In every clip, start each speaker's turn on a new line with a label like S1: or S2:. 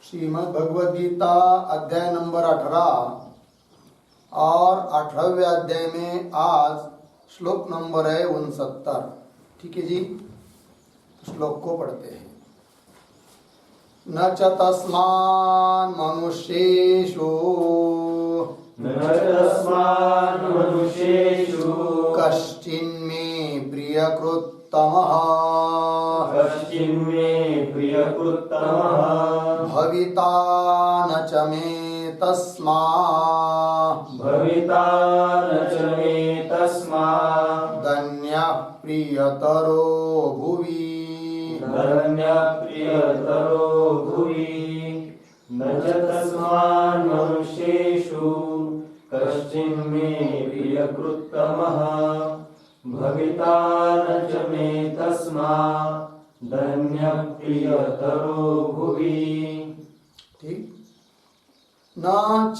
S1: श्रीमद् भगवद गीता अध्याय नंबर 18 और 18वें अध्याय में आज श्लोक नंबर है 69। ठीक है जी, श्लोक को पढ़ते हैं। न च तस्मान् मनुष्येषु कश्चिन्मे प्रियकृत्तमः भविता न च मे तस्मात् दन्यः प्रियतरो भुवि
S2: न च तस्मान् मनुष्येषु कश्चिन्मे प्रियकृत्तमः भविता न च मे तस्मात् दन्यः प्रियतरो भुवि।
S1: ठीक। न च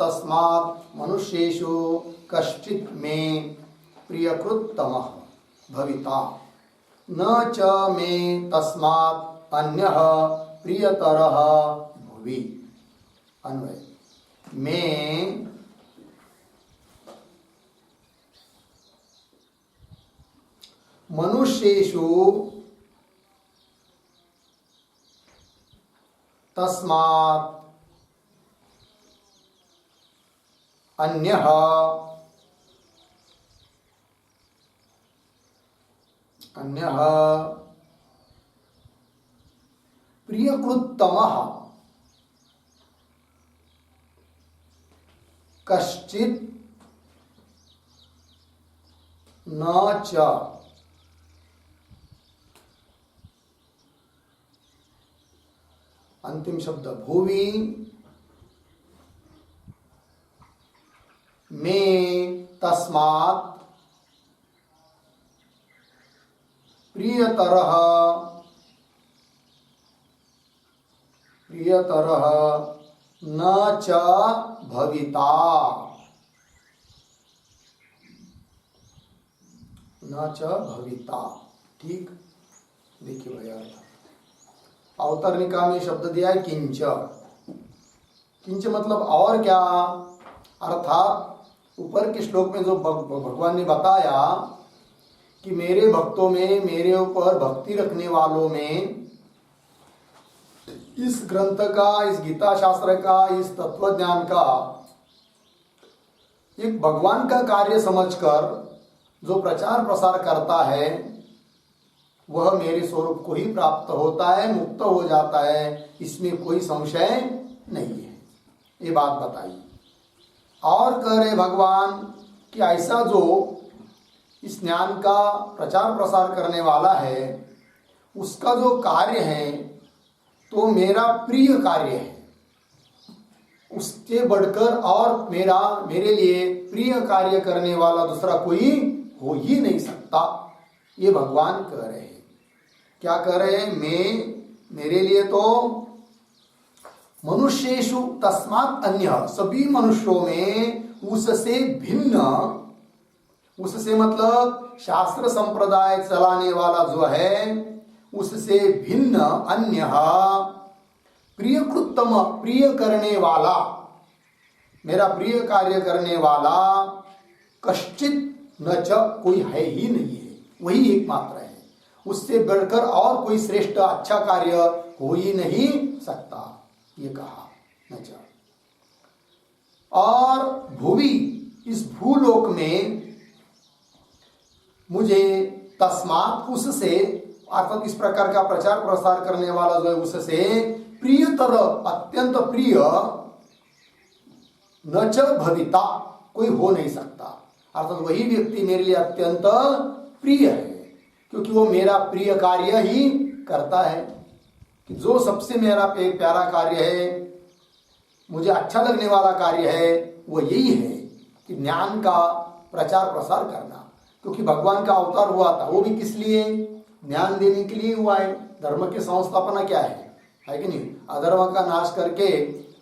S1: तस्मात् मनुष्येषु कश्चित् मे प्रियकृत्तमः भविता न च मे तस्मात् अन्यः प्रियतरः भुवि। अन्वय में मनुष्येषु तस्मात् अन्यः प्रियकृत्तमः कश्चित् न च अंतिम शब्द भुवि में तस्मात् प्रियतरः न च भविता ठीक। देखिए भैया, अवतरणिका में शब्द दिया है किंच। किंच मतलब और क्या, अर्थात ऊपर के श्लोक में जो भगवान ने बताया कि मेरे भक्तों में, मेरे ऊपर भक्ति रखने वालों में इस ग्रंथ का, इस गीता शास्त्र का, इस तत्व ज्ञान का एक भगवान का कार्य समझकर जो प्रचार प्रसार करता है वह मेरे स्वरूप को ही प्राप्त होता है, मुक्त हो जाता है, इसमें कोई संशय नहीं है। ये बात बताई। और कह रहे भगवान कि ऐसा जो इस ज्ञान का प्रचार प्रसार करने वाला है उसका जो कार्य है तो मेरा प्रिय कार्य है, उसके बढ़कर और मेरे लिए प्रिय कार्य करने वाला दूसरा कोई हो ही नहीं सकता। ये भगवान कह रहे हैं। क्या कह रहे हैं? मेरे लिए तो मनुष्येषु तस्मात् अन्य, सभी मनुष्यों में उससे भिन्न, उससे मतलब शास्त्र संप्रदाय चलाने वाला जो है उससे भिन्न अन्य प्रियकृत्तम, प्रिय करने वाला, मेरा प्रिय कार्य करने वाला कश्चित् न च, कोई है ही नहीं है, वही एकमात्र है। उससे बढ़कर और कोई श्रेष्ठ अच्छा कार्य हो ही नहीं सकता, ये कहा न च। और भुवि, इस भूलोक में मुझे तस्मात्, उससे, अर्थात इस प्रकार का प्रचार प्रसार करने वाला जो है उससे प्रियतर, अत्यंत प्रिय न च भविता, कोई हो नहीं सकता। अर्थात वही व्यक्ति मेरे लिए अत्यंत प्रिय है क्योंकि वो मेरा प्रिय कार्य ही करता है। कि जो सबसे मेरा प्यारा कार्य है, मुझे अच्छा लगने वाला कार्य है, वो यही है कि ज्ञान का प्रचार प्रसार करना। क्योंकि भगवान का अवतार हुआ था वो भी किस लिए? ज्ञान देने के लिए हुआ है। धर्म की संस्थापना क्या है कि नहीं? अधर्म का नाश करके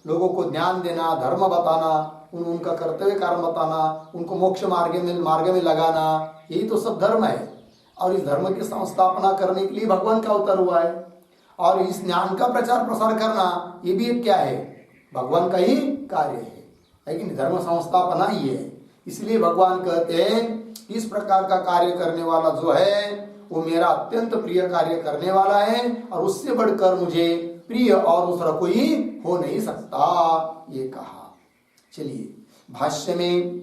S1: लोगों को ज्ञान देना, धर्म बताना, उनका कर्तव्य कार्य बताना, उनको मोक्ष मार्ग में लगाना, यही तो सब धर्म है। और इस धर्म की संस्थापना करने के लिए भगवान का अवतार हुआ है। और इस ज्ञान का प्रचार प्रसार करना ये भी एक क्या है, भगवान का ही कार्य है। लेकिन धर्म संस्थापना ही है। इसलिए भगवान कहते हैं इस प्रकार का कार्य करने वाला जो है वो मेरा अत्यंत प्रिय कार्य करने वाला है, और उससे बढ़कर मुझे प्रिय और दूसरा कोई हो नहीं सकता, ये कहा। चलिए भाष्य में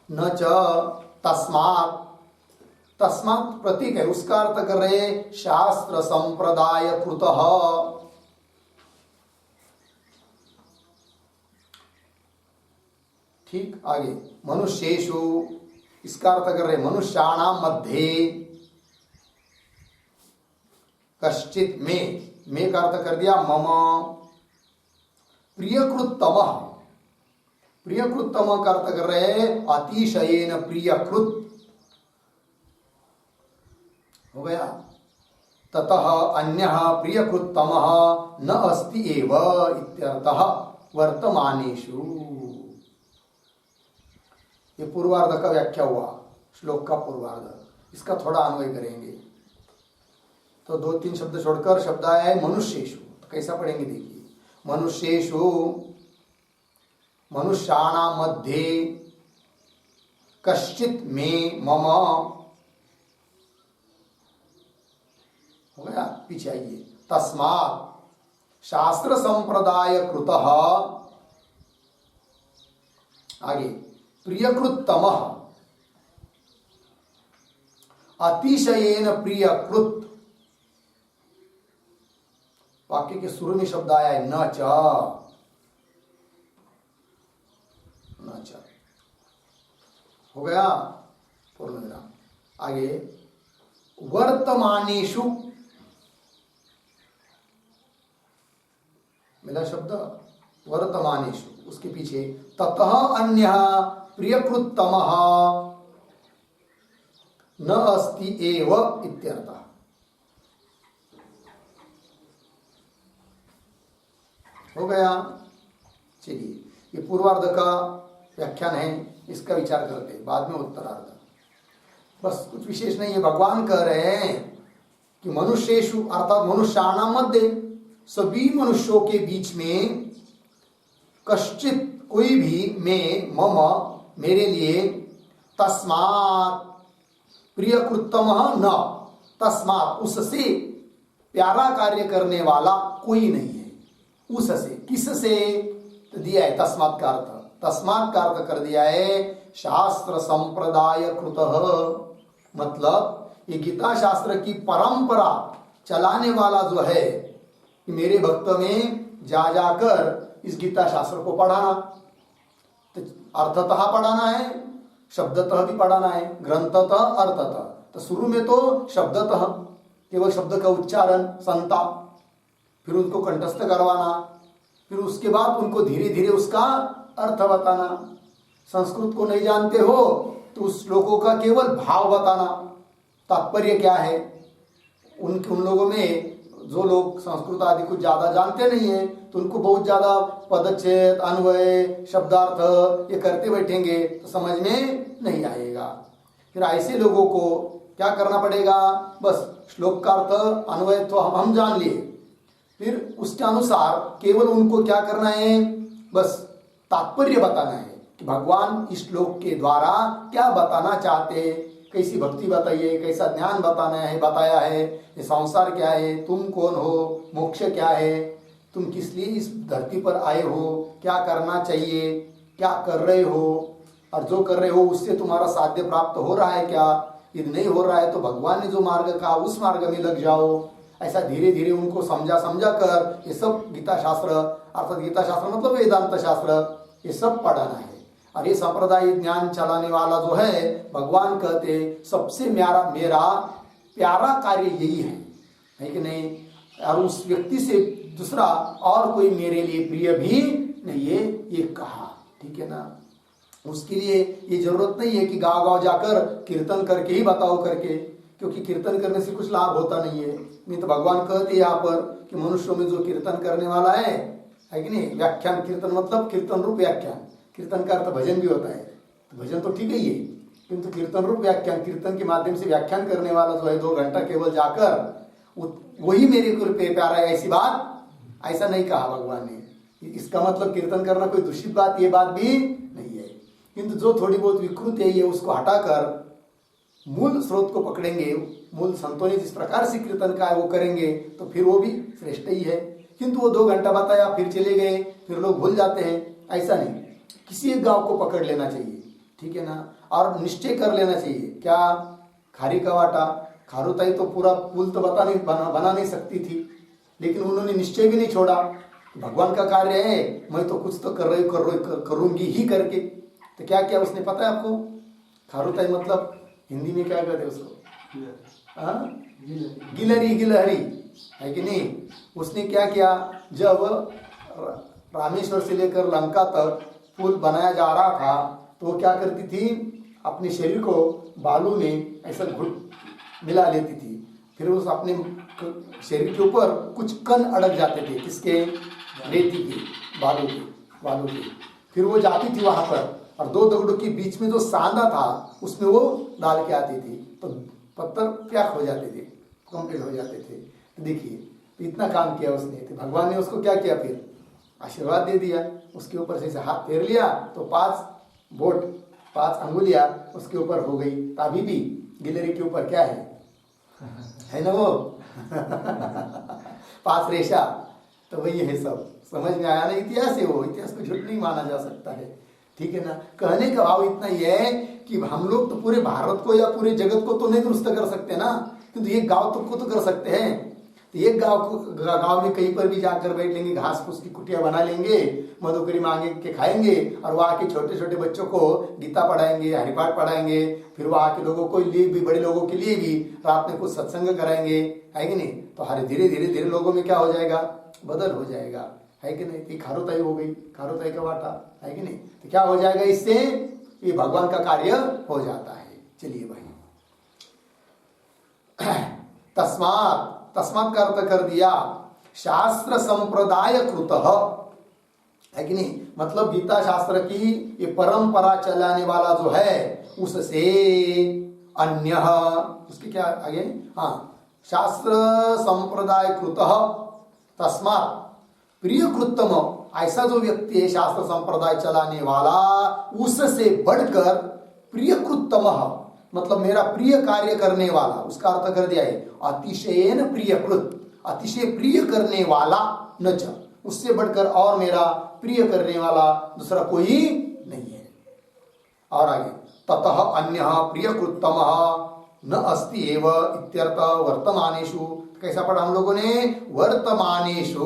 S1: न च तस्मात्, तस्मात् प्रतीक है, उसका अर्थ कर रहे शास्त्र संप्रदाय कृतः। ठीक, आगे मनुष्येषु, इसका अर्थ कर रहे मनुष्याणाम मध्ये कश्चित में का अर्थ कर दिया मम प्रियकृतम। प्रियकृतम का अर्थ कर रहे अतिशयेन प्रियकृत हो गया। ततः अन्यः प्रियकृतमः न अस्ति एव इत्यर्थः वर्तमानेषु। ये पूर्वार्ध का व्याख्या हुआ, श्लोक का पूर्वार्ध, इसका थोड़ा अन्वय करेंगे। तो 2-3 शब्द छोड़कर शब्द आया है मनुष्येषु। तो कैसा पढ़ेंगे देखिए, मनुष्येषु मनुष्याणां मध्ये कश्चित में मम, हो गया, पीछे आइए, तस्मात् शास्त्र संप्रदाय कृतः, आगे प्रियकृतमः अतिशयेन प्रियकृत। वाक्य के शुरू में शब्द आया है न च, न च, हो गया पूर्ण विराम। आगे वर्तमानेषु मिला शब्द वर्तमानेषु, उसके पीछे ततः अन्यः प्रियकृतमः न अस्ति एव इत्यर्थः। हो गया। चलिए ये पूर्वार्ध का व्याख्यान है, इसका विचार करते हैं, बाद में उत्तरार्ध। बस कुछ विशेष नहीं है। भगवान कह रहे हैं कि मनुष्येषु अर्थात मनुष्याणां मध्ये, सभी मनुष्यों के बीच में, कश्चित कोई भी, में मम मेरे लिए, तस्मात् प्रियकृतमः न, तस्मात् उससे प्यारा कार्य करने वाला कोई नहीं है। उससे, किससे तो दिया है तस्मात् का अर्थ, तस्मात् का अर्थ कर दिया है शास्त्र संप्रदाय कृतः। मतलब ये गीता शास्त्र की परंपरा चलाने वाला जो है, मेरे भक्त में जा जाकर इस गीता शास्त्र को पढ़ाना, तो अर्थतः पढ़ाना है, शब्दतः भी पढ़ाना है, ग्रंथतः अर्थतः। तो शुरू में तो शब्दतः केवल शब्द का उच्चारण संता, फिर उनको कंठस्थ करवाना, फिर उसके बाद उनको धीरे धीरे उसका अर्थ बताना। संस्कृत को नहीं जानते हो तो उस श्लोकों का केवल भाव बताना, तात्पर्य क्या है। उन लोगों में जो लोग संस्कृत आदि कुछ ज्यादा जानते नहीं है तो उनको बहुत ज्यादा पदच्छेद, अन्वय, शब्दार्थ ये करते बैठेंगे तो समझ में नहीं आएगा। फिर ऐसे लोगों को क्या करना पड़ेगा, बस श्लोक का अर्थ अन्वय तो हम जान लिए, फिर उसके अनुसार केवल उनको क्या करना है, बस तात्पर्य बताना है कि भगवान इस श्लोक के द्वारा क्या बताना चाहते हैं, कैसी भक्ति बताइए, कैसा ज्ञान बताया है, ये संसार क्या है, तुम कौन हो, मोक्ष क्या है, तुम किस लिए इस धरती पर आए हो, क्या करना चाहिए, क्या कर रहे हो, और जो कर रहे हो उससे तुम्हारा साध्य प्राप्त हो रहा है क्या, यदि नहीं हो रहा है तो भगवान ने जो मार्ग कहा उस मार्ग में लग जाओ। ऐसा धीरे धीरे उनको समझा कर ये सब गीता शास्त्र, अर्थात गीता शास्त्र मतलब वेदांत शास्त्र, ये सब पढ़ाना है। और ये संप्रदाय ज्ञान चलाने वाला जो है, भगवान कहते सबसे मेरा प्यारा कार्य यही है कि नहीं, और उस व्यक्ति से दूसरा और कोई मेरे लिए प्रिय भी नहीं है, ये कहा। ठीक है ना। उसके लिए ये जरूरत नहीं है कि गाँव जाकर कीर्तन करके ही बताओ करके, क्योंकि कीर्तन करने से कुछ लाभ होता नहीं है। नहीं तो भगवान कहते यहाँ पर कि मनुष्यों में जो कीर्तन करने वाला है कि नहीं, व्याख्यान कीर्तन मतलब कीर्तन रूप व्याख्यान, कीर्तन का अर्थ भजन भी होता है, तो भजन तो ठीक ही है, किंतु कीर्तन रूप व्याख्यान, कीर्तन के माध्यम से व्याख्यान करने वाला जो है 2 घंटा केवल जाकर वही मेरे को प्यारा है, ऐसी बात ऐसा नहीं कहा भगवान ने। इसका मतलब कीर्तन करना कोई दूषित बात, ये बात भी नहीं है। किंतु जो थोड़ी बहुत विकृत है ये उसको हटाकर मूल स्रोत को पकड़ेंगे, मूल संतों ने जिस प्रकार से कीर्तन का है वो करेंगे तो फिर वो भी श्रेष्ठ ही है। किंतु वो 2 घंटा बताया फिर चले गए, फिर लोग भूल जाते हैं, ऐसा नहीं। किसी एक गांव को पकड़ लेना चाहिए, ठीक है ना, और निश्चय कर लेना चाहिए। क्या खारी का वाटा, खारुताई तो पूरा पुल तो बना नहीं सकती थी, लेकिन उन्होंने निश्चय भी नहीं छोड़ा। भगवान का कार्य है, मैं तो कुछ तो करूंगी ही करके। तो क्या क्या उसने पता है आपको? खारुताई मतलब हिंदी में क्या कहते हैं उसको? गिलहरी है कि नहीं। उसने क्या किया, जब रामेश्वर से लेकर लंका तक पुल बनाया जा रहा था तो वो क्या करती थी, अपने शरीर को बालू में ऐसा घुट मिला लेती थी, फिर उस अपने शरीर के ऊपर कुछ कण अड़क जाते थे, किसके? रेती के, बालू के। फिर वो जाती थी वहां पर और 2 दगड़ों के बीच में जो सांदा था उसमें वो डाल के आती थी, तो पत्थर प्याक हो जाते थे, कंप्लीट हो जाते थे। तो देखिए इतना काम किया उसने, तो भगवान ने उसको क्या किया, फिर आशीर्वाद दे दिया। उसके ऊपर से हाथ फेर लिया तो 5 अंगुलियां उसके ऊपर हो गई। अभी भी गिलहरी के ऊपर क्या है ना वो 5 रेशा। तो वही है, सब समझ में आया ना। इतिहास है वो, इतिहास को झूठ नहीं माना जा सकता है, ठीक है ना। कहने का भाव इतना ही है कि हम लोग तो पूरे भारत को या पूरे जगत को तो नहीं दुरुस्त कर सकते ना, किंतु एक गांव तो कर सकते हैं। तो एक गांव में कहीं पर भी जाकर बैठ लेंगे, घास फूस की कुटिया बना लेंगे, मधुकरी मांगे के खाएंगे और वहाँ के छोटे छोटे बच्चों को गीता पढ़ाएंगे, हरिपाठ पढ़ाएंगे, फिर वहाँ के लोगों को लिए भी, बड़े लोगों के लिए भी रात में कुछ सत्संग कराएंगे, है कि नहीं। तो हर धीरे लोगों में क्या हो जाएगा, बदल हो जाएगा, है कि नहीं। खारुताई हो गई, खारुताई का वाटा, है कि नहीं। तो क्या हो जाएगा, इससे ये भगवान का कार्य हो जाता है। चलिए भाई, तस्मात् का अर्थ कर दिया शास्त्र संप्रदाय कृत, है कि नहीं। मतलब गीता शास्त्र की ये परंपरा चलाने वाला जो है उससे अन्य, उसके क्या आगे, हाँ, शास्त्र संप्रदाय कृत तस्मात् प्रियकृतम, ऐसा जो व्यक्ति है शास्त्र संप्रदाय चलाने वाला, उससे बढ़कर प्रियकृतम, मतलब मेरा प्रिय कार्य करने वाला, उसका अर्थ कर दिया है अतिशयन प्रियकृत, अतिशय प्रिय करने वाला, न च, उससे बढ़कर और मेरा प्रिय करने वाला दूसरा कोई नहीं है। और आगे ततः अन्य प्रियकृतम न अस्ति एव इत्यर्थ वर्तमानेषु। कैसा पढ़ा हम लोगों ने, वर्तमानेषु,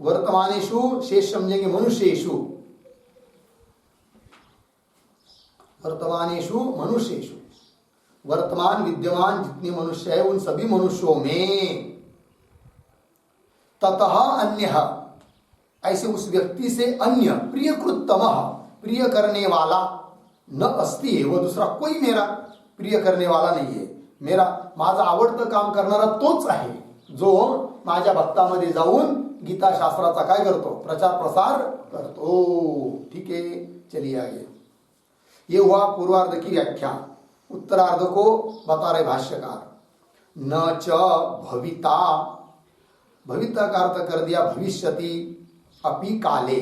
S1: वर्तमानेषु शेष समझेंगे मनुष्येषु, वर्तमानेषु मनुष्येषु, वर्तमान विद्यमान जितने मनुष्य है उन सभी मनुष्यों में, ततः अन्य, ऐसे उस व्यक्ति से अन्य, प्रियकृतम, प्रिय करने वाला, न अस्ति, वो दूसरा कोई मेरा प्रिय करने वाला नहीं है। मेरा माझं आवडतं काम करणारा तोच आहे जो माझ्या भक्तामध्ये जाऊन गीता शास्त्राचा काय करतो, प्रचार प्रसार करतो, ठीक है। चलिए आगे, ये हुआ पूर्वार्ध की व्याख्या। उत्तरार्ध को बता रहे भाष्यकार, न च भविता, भविता का अर्थ कर दिया भविष्यति अपि काले,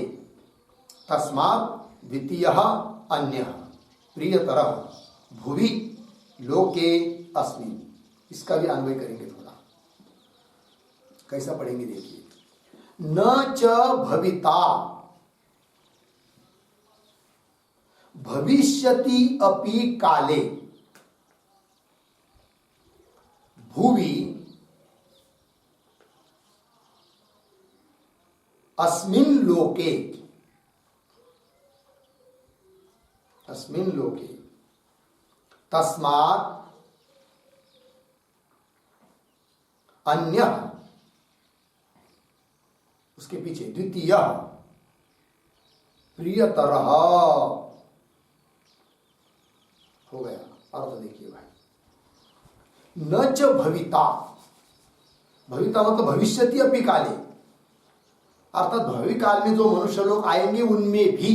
S1: तस्मात् द्वितीय अन्य प्रियतरः भुवि लोके अस्मिन्। इसका भी अन्वय करेंगे थोड़ा, कैसा पढ़ेंगे देखिए। न च भविता, भविष्यति अपि काले, भुवि अस्मिन् लोके, अस्मिन् लोके, तस्मात् अन्य, उसके पीछे द्वितीय प्रियतरः हो गया। अर्थ देखिए भाई, न च भविता, भविता मतलब भविष्यति अपि काले, अर्थात भविकाल में जो मनुष्य लोग आएंगे उनमें भी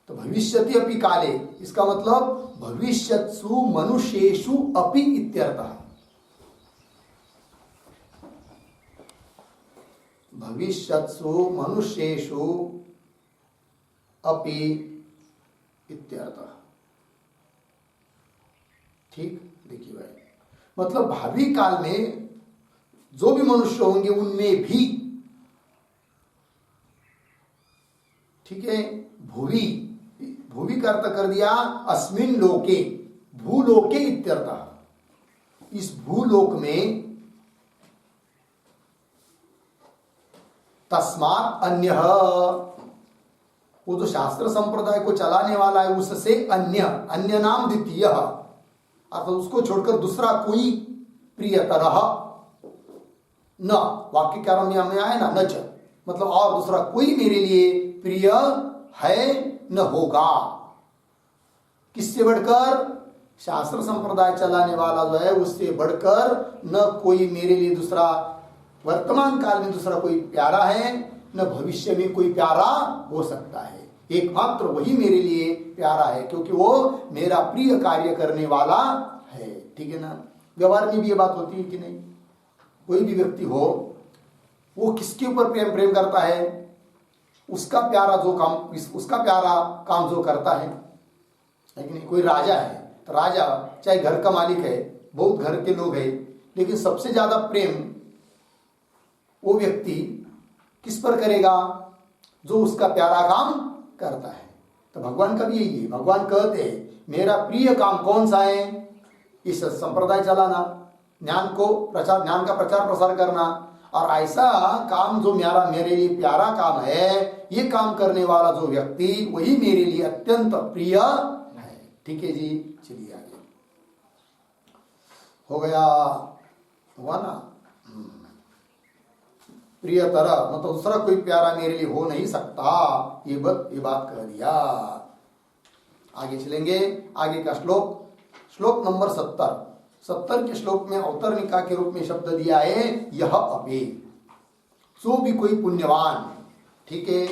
S1: तो भविष्यति अपि काले, इसका मतलब भविष्यत्सु मनुष्येषु अपि इत्यर्थः। भविष्यत्सु मनुष्येषु अपि इत्यर्थः। ठीक, देखिए भाई, मतलब भावी काल में जो भी मनुष्य होंगे उनमें भी, ठीक है, भुवि, भुवि का अर्थ कर दिया अस्मिन लोके, भूलोके इत्यर्थः। इस भूलोक में तस्मात् अन्यः, वो जो शास्त्र संप्रदाय को चलाने वाला है उससे अन्य, अन्य नाम द्वितीय, अर्थात उसको छोड़कर दूसरा कोई प्रियतरः न, वाक्य के आरंभ में आया ना न च, मतलब और दूसरा कोई मेरे लिए प्रिय है न होगा। किससे बढ़कर? शास्त्र संप्रदाय चलाने वाला जो है उससे बढ़कर न कोई मेरे लिए दूसरा, वर्तमान काल में दूसरा कोई प्यारा है, न भविष्य में कोई प्यारा हो सकता है। एकमात्र वही मेरे लिए प्यारा है, क्योंकि वो मेरा प्रिय कार्य करने वाला है। ठीक है ना? व्यवहार में भी ये बात होती है कि नहीं? कोई भी व्यक्ति हो, वो किसके ऊपर प्रेम करता है? उसका प्यारा जो काम, उसका प्यारा काम जो करता है कि नहीं? कोई राजा है तो राजा चाहे घर का मालिक है, बहुत घर के लोग हैं, लेकिन सबसे ज्यादा प्रेम वो व्यक्ति किस पर करेगा? जो उसका प्यारा काम करता है। तो भगवान का भी यही है। भगवान कहते हैं मेरा प्रिय काम कौन सा है? इस संप्रदाय चलाना, ज्ञान को प्रचार, ज्ञान का प्रचार प्रसार करना, और ऐसा काम जो मेरे लिए प्यारा काम है, ये काम करने वाला जो व्यक्ति, वही मेरे लिए अत्यंत प्रिय है। ठीक है जी, चलिए आगे। हो गया, हुआ ना? प्रियतर मतलब दूसरा कोई प्यारा मेरे लिए हो नहीं सकता, ये बात कह दिया। आगे चलेंगे, आगे का श्लोक नंबर 70 के श्लोक में अवतरणिका के रूप में शब्द दिया है यह अपे, जो भी कोई पुण्यवान, ठीक है,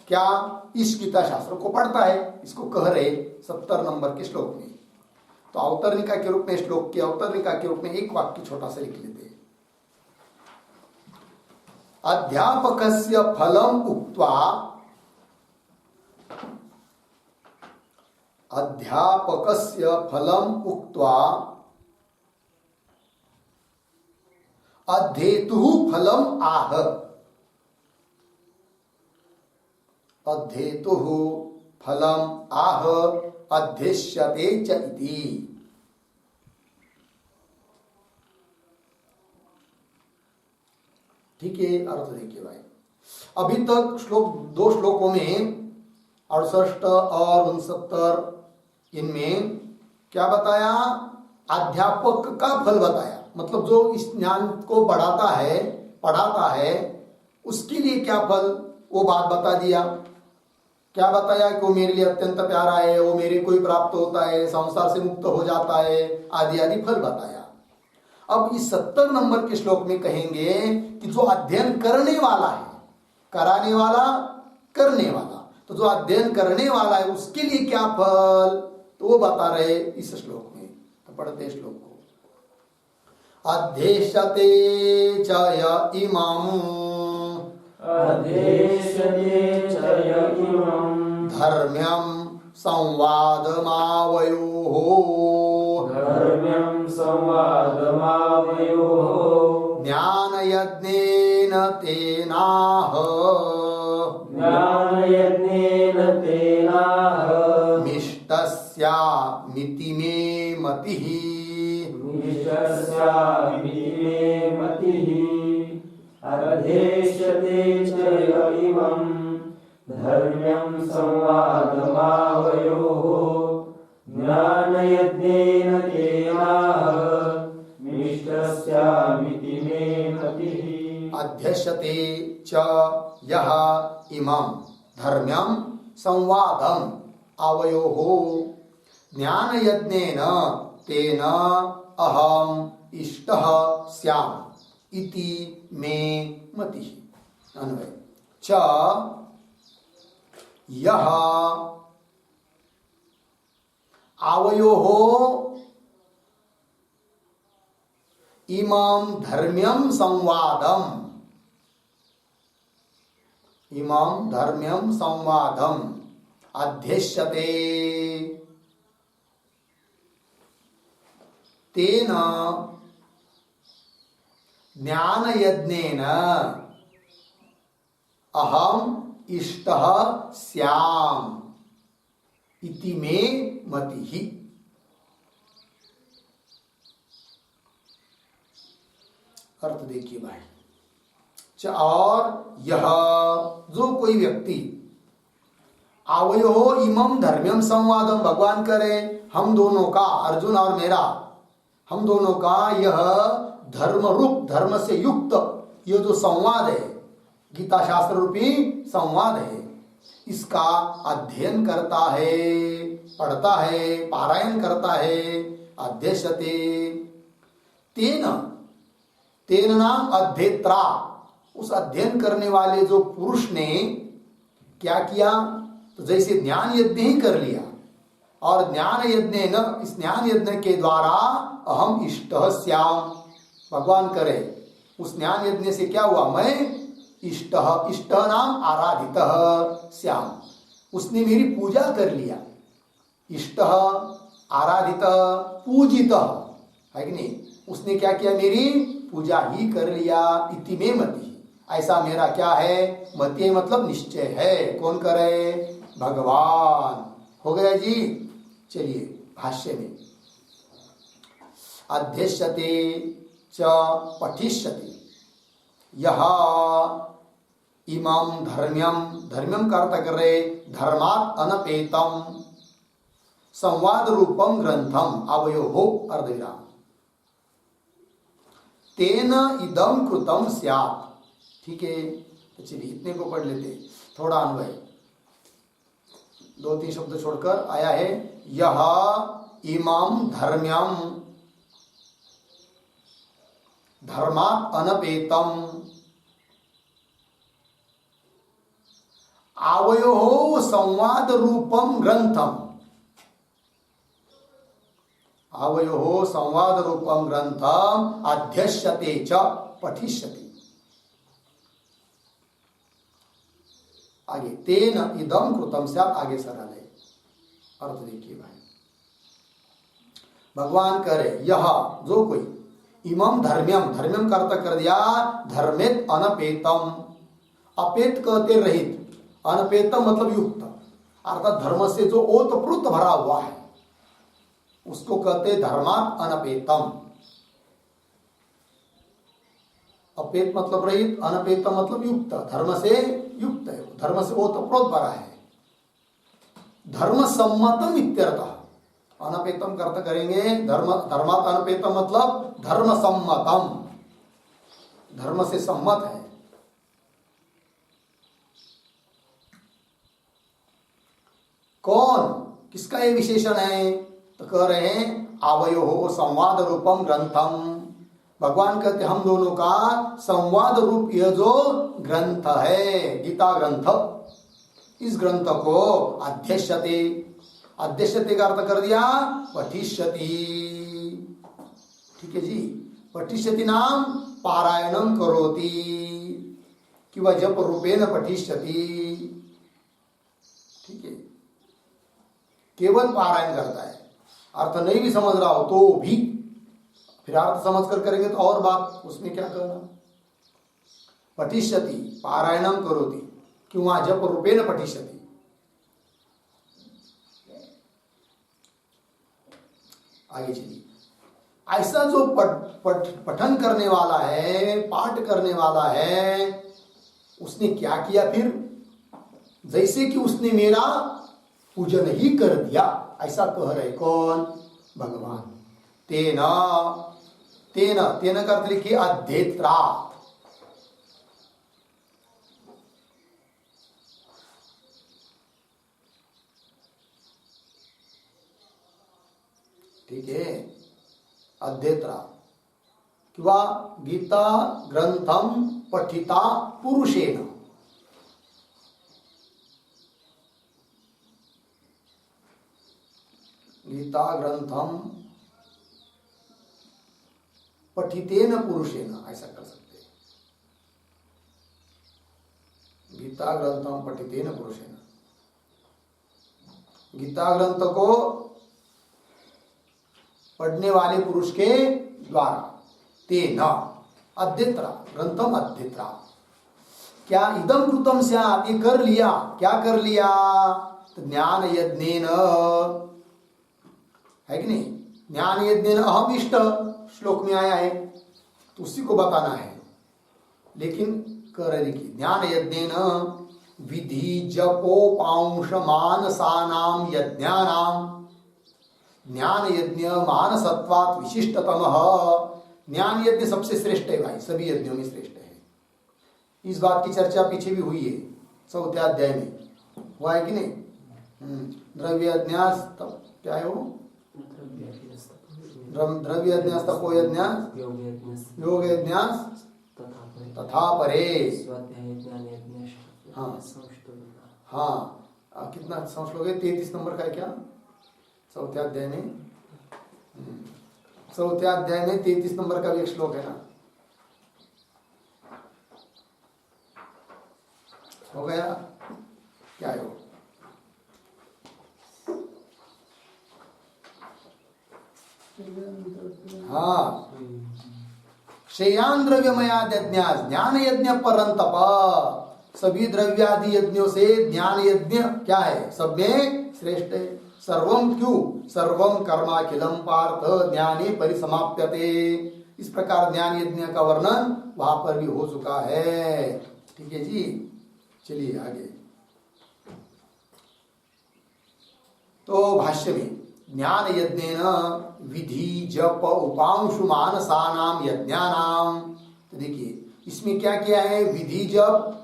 S1: क्या इस गीता शास्त्र को पढ़ता है, इसको कह रहे 70 नंबर के श्लोक में। तो अवतरणिका के रूप में, श्लोक के अवतरणिका के रूप में एक वाक्य छोटा सा लिख लेते हैं। अध्यापकस्य फलम उक्त्वा, अध्यापकस्य फलम उक्त्वा अध्येतुः फलम आह, अध्येतुः फलम आह अध्येष्यते च इति। ठीक है, अर्थ देखिए भाई। अभी तक दो श्लोकों में 68 और 69 इनमें क्या बताया? अध्यापक का फल बताया, मतलब जो इस ज्ञान को बढ़ाता है, पढ़ाता है, उसके लिए क्या फल, वो बात बता दिया। क्या बताया? कि वो मेरे लिए अत्यंत प्यारा है, वो मेरे को ही प्राप्त होता है, संसार से मुक्त हो जाता है, आदि आदि फल बताया। अब इस 70 नंबर के श्लोक में कहेंगे कि जो अध्ययन करने वाला है, कराने वाला, करने वाला, तो जो अध्ययन करने वाला है उसके लिए क्या फल, तो वो बता रहे इस श्लोक में। तो पढ़ते श्लोक को। अध्येष्यते च य इमम्,
S2: अध्येष्यते च य इमम्
S1: धर्म्यं संवादमावयोः,
S2: धर्म्यं संवादमावयोः
S1: ज्ञानयज्ञेन तेनाह,
S2: ज्ञानयज्ञेन तेनाह
S1: मिष्टस्यामिति मे मतिः,
S2: मिष्टस्यामिति मे मतिः। अध्येष्यते च य इमम् धर्म्यं संवादमावयोः ज्ञानयज्ञेन तेनाह मिष्टस्यामिति मे मतिः।
S1: अध्यक्षते च यः इमं धर्म्यं संवादम् आवयोः ज्ञानयज्ञेन तेन अहम् इष्टः स्याम् इति मे मतिः। अन्वय च यः आवयोः इमं धर्म्यं संवादम् अध्यस्यते तेन ज्ञानयज्ञेन अहम इष्टः स्याम इति मे मतिः। अर्थ देखिए भाई, और यह जो कोई व्यक्ति आवयो इमं धर्म्यम संवादम, भगवान करे हम दोनों का, अर्जुन और मेरा, हम दोनों का यह धर्म रूप, धर्म से युक्त यह जो संवाद है, गीता शास्त्र रूपी संवाद है, इसका अध्ययन करता है, पढ़ता है, पारायण करता है, अध्यस्यते तेन, तेन नाम अध्येत्रा, उस अध्ययन करने वाले जो पुरुष ने क्या किया, तो जैसे ज्ञान यज्ञ ही कर लिया, और ज्ञान यज्ञ न, इस ज्ञान यज्ञ के द्वारा अहम इष्टः स्याम, भगवान करे उस ज्ञान यज्ञ से क्या हुआ, मैं इष्टः, इष्टः नाम आराधितः स्याम, उसने मेरी पूजा कर लिया, इष्टः आराधितः पूजितः है कि नहीं, उसने क्या किया, मेरी पूजा ही कर लिया, इति मे मति, ऐसा मेरा क्या है, मति मतलब निश्चय है, कौन करे, भगवान। हो गया जी। चलिए भाष्य में, अध्यस्यते च पठिष्यति यह इमं धर्म्यम, धर्म्यम का अर्थ कर रहे धर्मात् अनपेतम संवाद रूपम ग्रंथम आवयोः अर्धविराम तेन इदम कृतम स्यात्। ठीक है, तो चलिए इतने को पढ़ लेते, थोड़ा अन्वय, 2-3 शब्द छोड़कर आया है, यह इमं धर्म्यम धर्मात् अनपेतम आवयोः संवाद रूपम ग्रंथम, आवयोः संवाद रूपम ग्रंथम अध्यस्यते च पठिष्यति। आगे तेन इदम कृतम स्यात्, आगे सरल है, अर्थ देखिए भाई, भगवान करे यह जो कोई, इमं धर्म्यम, धर्म्यम का अर्थ कर दिया धर्मेत अनपेतम, अपेत कहते रहित, अनपेतम मतलब युक्त, अर्थात धर्म से जो ओतप्रोत भरा हुआ है उसको कहते धर्मात् अनपेतम। अपेत मतलब रहित, अनपेतम मतलब युक्त, धर्म से युक्त है, धर्म से ओतप्रोत भरा है, धर्म सम्मतम इत्यर्थः। अनपेतम का अर्थ करेंगे धर्म, धर्मात् अनपेतम मतलब धर्म सम्मतम, धर्म से सम्मत है। कौन, किसका ये विशेषण है, तो कह रहे हैं आवयोः संवाद रूपम ग्रंथम, भगवान कहते हम दोनों का संवाद रूप यह जो ग्रंथ है, गीता ग्रंथ, इस ग्रंथ को अध्यस्यते, अध्यस्यते का अर्थ कर दिया पठिष्यति। ठीक है जी, पठिष्यति नाम पारायणम करोति कि वह जप रूपेण पठिष्यति। ठीक है, केवल पारायण करता है, अर्थ नहीं भी समझ रहा हो तो भी, फिर अर्थ समझ कर करेंगे तो और बात, उसमें क्या करना। पठिष्यति पारायणम करोति, क्यों, वहां जप रूपेण पठिष्यति। आगे चलिए, ऐसा जो पठन करने वाला है, पाठ करने वाला है, उसने क्या किया फिर, जैसे कि उसने मेरा पूजन ही कर दिया, ऐसा कह रहे कौन, भगवान। तेना, तेना, तेना का अर्थ लिखिए अध्येत्रा, ठीक है, अध्येत्रा किंवा गीता ग्रंथम पठिता पुरुषेण, गीता ग्रंथम पठितेन पुरुषेण, ऐसा कर सकते हैं। गीता ग्रंथम पठितेन पुरुषेण, गीता ग्रंथ को पढ़ने वाले पुरुष के द्वारा, तेन अध्येत्रा, ग्रंथम अध्येत्रा। क्या इदम कृतम स्यात्, ये कर लिया, क्या कर लिया? तो ज्ञान यज्ञेन, है कि नहीं? ज्ञान यज्ञेन अहम इष्ट, श्लोक में आया है, तो उसी को बताना है। लेकिन कर देखिए, ज्ञान यज्ञेन विधि जपोपांश मानसानाम यज्ञानाम, ज्ञान यज्ञ मानसत्वात् विशिष्टतमः। ज्ञान यज्ञ सबसे श्रेष्ठ है भाई, सभी यज्ञों में श्रेष्ठ है। इस बात की चर्चा पीछे भी हुई है, 4वें अध्याय में हुआ है कि नहीं? द्रव्य अज्ञास, क्या है वो? द्रव्य अज्ञास, तपो अज्ञास, योग अज्ञास तथा परे। हाँ हाँ, कितना श्लोक है? 33 नंबर का है क्या? 4वें अध्याय में, 4वें अध्याय में 33 नंबर का भी एक श्लोक है ना? हो गया? क्या है वो? हाँ, श्रेयान द्रव्यमयाद यज्ञास ज्ञान यज्ञ परंतप। सभी द्रव्यादि यज्ञों से ज्ञान यज्ञ क्या है? सब में श्रेष्ठ है। सर्वम क्यों? सर्वम कर्माखिलम पार्थ ज्ञाने परिसमाप्यते। इस प्रकार ज्ञान यज्ञ का वर्णन वहां पर भी हो चुका है। ठीक है जी, चलिए आगे। तो भाष्य में ज्ञान यज्ञेन विधि जप उपांशु मानसानाम यज्ञानाम। तो देखिए इसमें क्या किया है? विधि जप,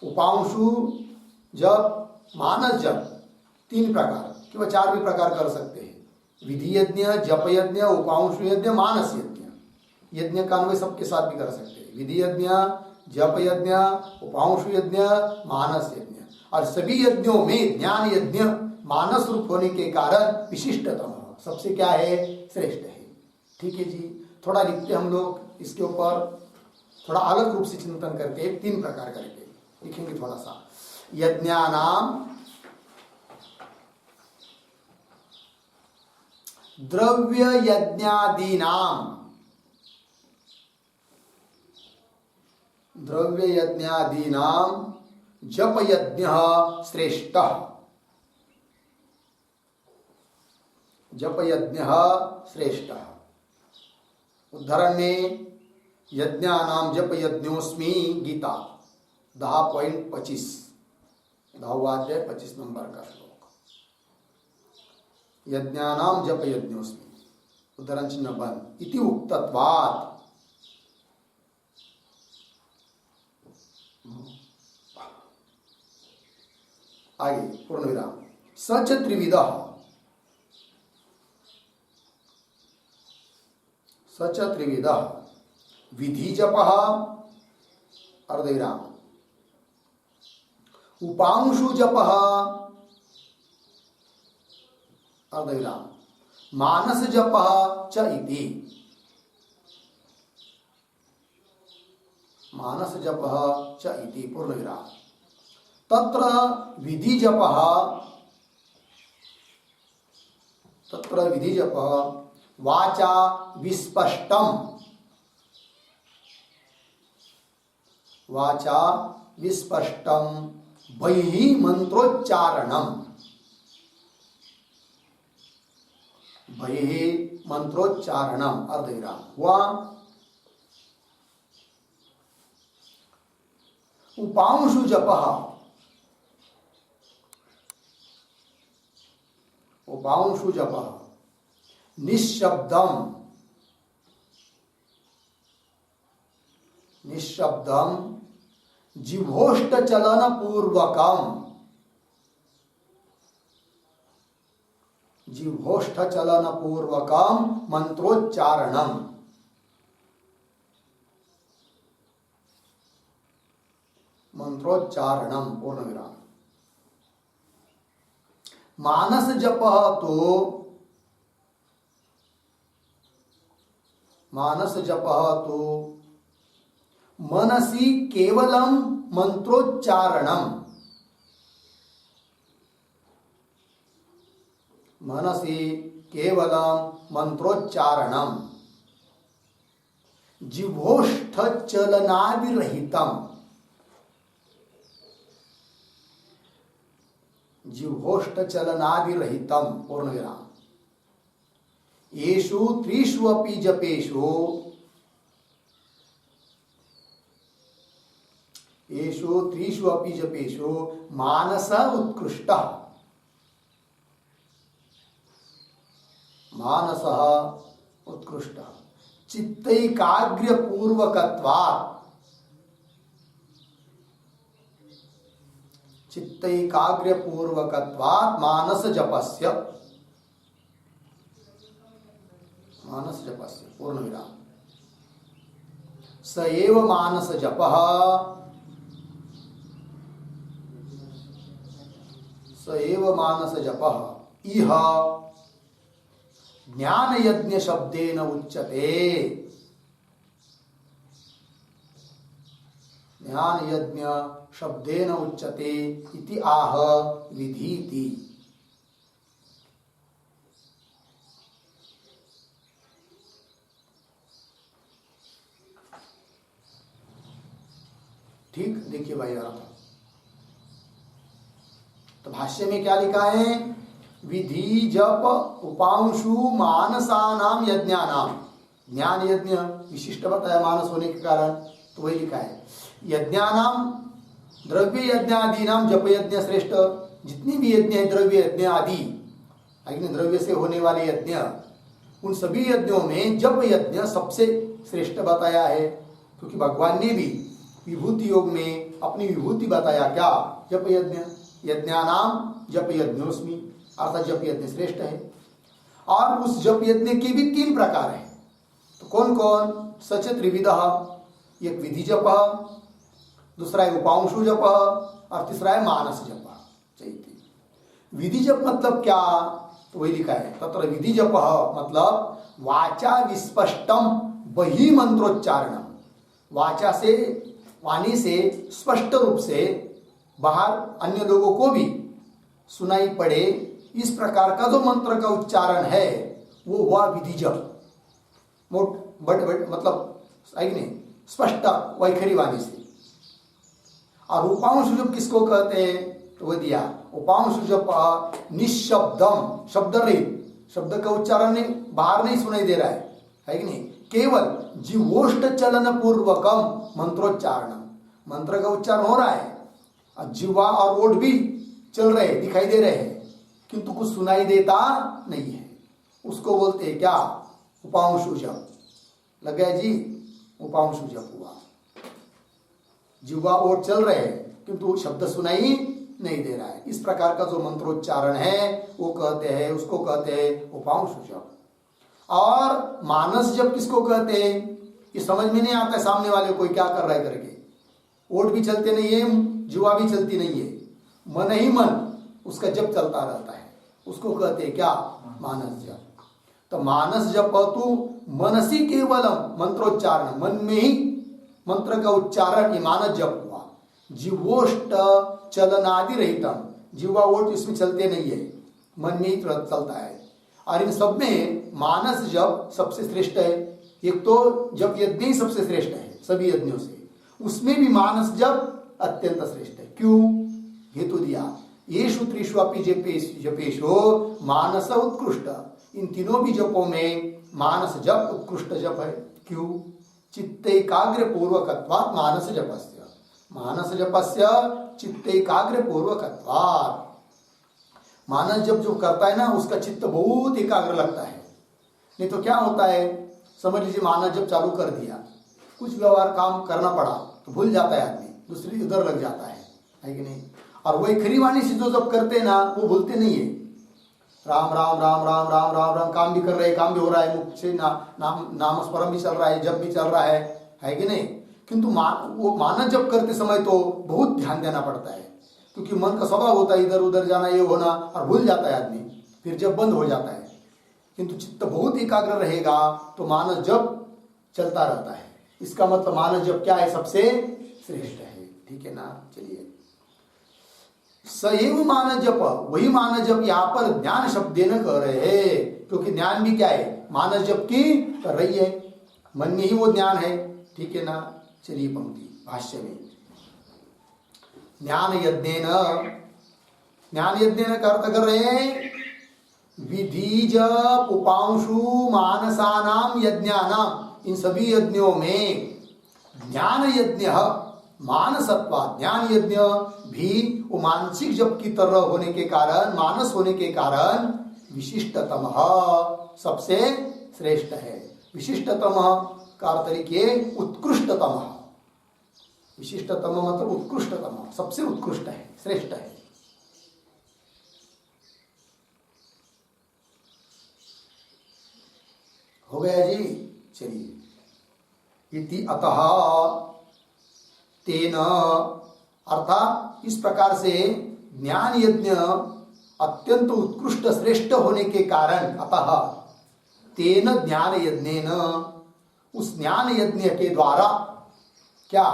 S1: उपांशु जप, मानस जप, 3 प्रकार, केवल 4 भी प्रकार कर सकते हैं। विधि यज्ञ, जप यज्ञ, उपांशु यज्ञ, मानस यज्ञ। यज्ञ का अन्वय सबके साथ भी कर सकते हैं। विधि यज्ञ, जप यज्ञ, उपांशु यज्ञ, मानस यज्ञ। और सभी यज्ञों में ज्ञान यज्ञ मानस रूप होने के कारण विशिष्टतम, सबसे क्या है? श्रेष्ठ है। ठीक है जी, थोड़ा लिखते हम लोग इसके ऊपर, थोड़ा अलग रूप से चिंतन करके 3 प्रकार करके लिखेंगे थोड़ा सा। यज्ञानाम द्रव्य यज्ञादीनाम, द्रव्य यज्ञादीनाम जप यज्ञ श्रेष्ठ, जप यज्ञ श्रेष्ठ। उदाहरण में यज्ञानाम जप यज्ञोस्मि, गीता 10.25, 10वां अध्याय 25 नंबर का श्लोक। यज्ञानाम जप यज्ञोस्मि, उदाहरण चिन्ह बंद, इति उक्तत्वात्। आगे पूर्ण विराम। सच त्रिविधः, सच त्रिविधः विधि जपः, अर्धविराम, उपांशु जपः, अर्धविराम, मानस जपः च इति, मानस जपः च इति, पूर्ण विराम। तत्र विधि जपः, तत्र विधि जपः वाचा विस्पष्टम, वाचा विस्पष्टम बहिः मंत्रोच्चारणम, बहिः मंत्रोच्चारणम, अर्धविराम हुआ। उपांशु जपः, उपांशु जपः निःशब्दम, निःशब्दम जिह्वोष्ठ चलन पूर्वकम, जिह्वोष्ठ चलन पूर्वकम मंत्रोच्चारणम, मंत्रोच्चारणम, पूर्ण विराम। मानस जप तो मनसी केवलम मंत्रोच्चारणम, मनसी केवलम मंत्रोच्चारणम, जिह्वोष्ठ चलनादिरहितम, जिह्वोष्ठ चलनादिरहितम पूर्ण विराम। येषु त्रिषु अपि जपेषु, येषु त्रिषु अपि जपेषु मानस उत्कृष्टः, मानसः उत्कृष्टः, चित्तैकाग्र्यपूर्वकत्वात्, चित्तैकाग्र्यपूर्वकत्वात् मानस जपस्य, मानस जपस्य पूर्ण विराम। स एव मानस जपः, स एव मानस जपः इह ज्ञान यज्ञ शब्देन उच्यते, ज्ञान यज्ञ शब्देन उच्यते इति आह विधीति। ठीक, देखिए भाई अर्थ। तो भाष्य में क्या लिखा है? विधि जप उपांशु मानसानाम यज्ञानाम, ज्ञान यज्ञ विशिष्ट बताया मानस होने के कारण, तो वही लिखा है। यज्ञानाम द्रव्य यज्ञादि नाम जप यज्ञ श्रेष्ठ, जितनी भी यज्ञ है द्रव्य यज्ञ आदि, द्रव्य से होने वाले यज्ञ, उन सभी यज्ञों में जप यज्ञ सबसे श्रेष्ठ बताया है, क्योंकि भगवान ने भी विभूति योग में अपनी विभूति बताया। क्या? जप यज्ञ, यज्ञानाम जप यज्ञोस्मि, अर्थात जप यज्ञ श्रेष्ठ है। और उस जप यज्ञ के भी 3 प्रकार है। तो कौन कौन? सच त्रिविधः, एक विधि जप, दूसरा है उपांशु जप और तीसरा है मानस जप। विधि जप मतलब क्या? तो वही लिखा है, तत्र विधि जप मतलब वाचा विस्पष्टम बहि मंत्रोच्चारणम, वाचा से, वाणी से स्पष्ट रूप से बाहर अन्य लोगों को भी सुनाई पड़े, इस प्रकार का जो मंत्र का उच्चारण है वो हुआ विधि जप। मतलब स्पष्ट वैखरी वाणी से। और उपांशु जप किसको कहते हैं? तो वो दिया, उपांशु जप निशब्दम, शब्द रहित, शब्द का उच्चारण नहीं, बाहर नहीं सुनाई दे रहा है कि नहीं, केवल जिह्वोष्ठ चलन पूर्वकम मंत्रोच्चारण, मंत्र का उच्चारण हो रहा है और जिह्वा और ओठ भी चल रहे, दिखाई दे रहे हैं, किंतु कुछ सुनाई देता नहीं है, उसको बोलते हैं क्या? उपांशु जप। लग गया जी? उपांशु जप हुआ। जिह्वा ओठ चल रहे हैं किंतु शब्द सुनाई नहीं दे रहा है, इस प्रकार का जो मंत्रोच्चारण है वो कहते हैं, उसको कहते हैं उपांशु जप। और मानस जप किसको कहते हैं? ये समझ में नहीं आता है सामने वाले कोई क्या कर रहा है करके, ओठ भी चलते नहीं है, जिह्वा भी चलती नहीं है, मन ही मन उसका जप चलता रहता है, उसको कहते हैं क्या? मानस जप। तो मानस जप तो मनसी केवलम मंत्रोच्चारण, मन में ही मंत्र का उच्चारण, ये मानस जप हुआ। जिह्वोष्ठ चलनादि रहितम, जिह्वा ओठ इसमें चलते नहीं है, मन में ही चलता है। और इन सब में मानस जप सबसे श्रेष्ठ है। एक तो जप यज्ञ ही सबसे श्रेष्ठ है सभी यज्ञों से, उसमें भी मानस जप अत्यंत श्रेष्ठ है। क्यों? हेतु दिया, येषु त्रिषु अपि जपेषु मानस उत्कृष्ट, इन तीनों भी जपों में मानस जप उत्कृष्ट जप है। क्यों? चित्तैकाग्र्य पूर्वकत्वात् मानस जपस्य, मानस जपस्य चित्तैकाग्र्य पूर्वकत्वात्। मानस जप जो करता है ना उसका चित्त बहुत एकाग्र लगता है। नहीं तो क्या होता है, समझ लीजिए मानस जप चालू कर दिया, कुछ व्यवहार काम करना पड़ा तो भूल जाता है आदमी, दूसरी उधर लग जाता है कि नहीं। और वही खरी वाणी से जो जप करते हैं ना वो भूलते नहीं है, राम राम राम राम राम राम राम, काम भी कर रहे हैं, काम भी हो रहा है, मुख से नाम स्मरण भी चल रहा है, जप भी चल रहा है कि नहीं। किंतु वो मानस जप करते समय तो बहुत ध्यान देना पड़ता है, क्योंकि मन का स्वभाव होता है इधर उधर जाना, ये होना, और भूल जाता है आदमी, फिर जब बंद हो जाता है। किंतु चित्त बहुत एकाग्र रहेगा तो मानस जप चलता रहता है। इसका मतलब मानस जप क्या है? सबसे श्रेष्ठ है। ठीक है ना? चलिए, सैव मानस जप, वही मानस जप यहाँ पर ज्ञान शब्द न कर रहे हैं, क्योंकि ज्ञान भी क्या है? मानस जप की कर रही है, मन में ही वो ज्ञान है। ठीक है ना? चलिए पंक्ति भाष्य में, ज्ञान यज्ञेन, ज्ञान यज्ञेन का अर्थ कर रहे हैं विधिज उपांशु मानसानाम यज्ञानाम, इन सभी यज्ञों में ज्ञान यज्ञ मानसत्वा, ज्ञान यज्ञ भी वो मानसिक जप की तरह होने के कारण, मानस होने के कारण विशिष्टतम, सबसे श्रेष्ठ है। विशिष्टतम का अर्थ लिखिए उत्कृष्टतम। विशिष्टतम मतलब उत्कृष्टतम, सबसे उत्कृष्ट है, श्रेष्ठ है। हो गया जी? चलिए, इति अतः तेन, अर्थात इस प्रकार से ज्ञान यज्ञ अत्यंत उत्कृष्ट श्रेष्ठ होने के कारण, अतः तेन ज्ञान यज्ञेन, उस ज्ञान यज्ञ के द्वारा, क्या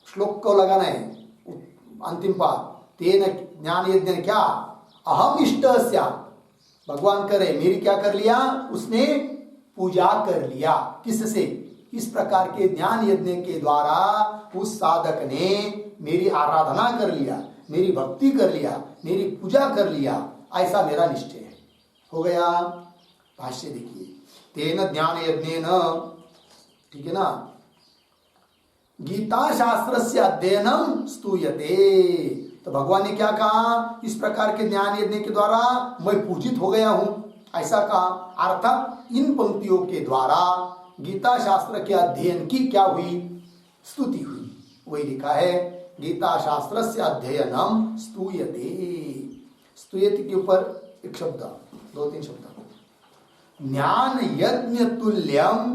S1: श्लोक को लगाना है अंतिम पाद, तेन ज्ञान यज्ञ क्या? अहम इष्ट स्या, भगवान करे मेरी क्या कर लिया? उसने पूजा कर लिया। किससे? इस प्रकार के ज्ञान यज्ञ के द्वारा उस साधक ने मेरी आराधना कर लिया, मेरी भक्ति कर लिया, मेरी पूजा कर लिया, ऐसा मेरा निश्चय है। हो गया? भाष्य देखिए, तेन ज्ञान यज्ञेन, ठीक है ना, गीता शास्त्र से अध्ययनम स्तूयते, तो भगवान ने क्या कहा? इस प्रकार के ज्ञान यज्ञ के द्वारा मैं पूजित हो गया हूं, ऐसा कहा। अर्थात इन पंक्तियों के द्वारा गीता शास्त्र के अध्ययन की क्या हुई? स्तुति हुई। वही लिखा है, गीता शास्त्र से अध्ययनम स्तूयते। स्तूयते के ऊपर एक शब्द, दो तीन शब्द, ज्ञान यज्ञ तुल्यम,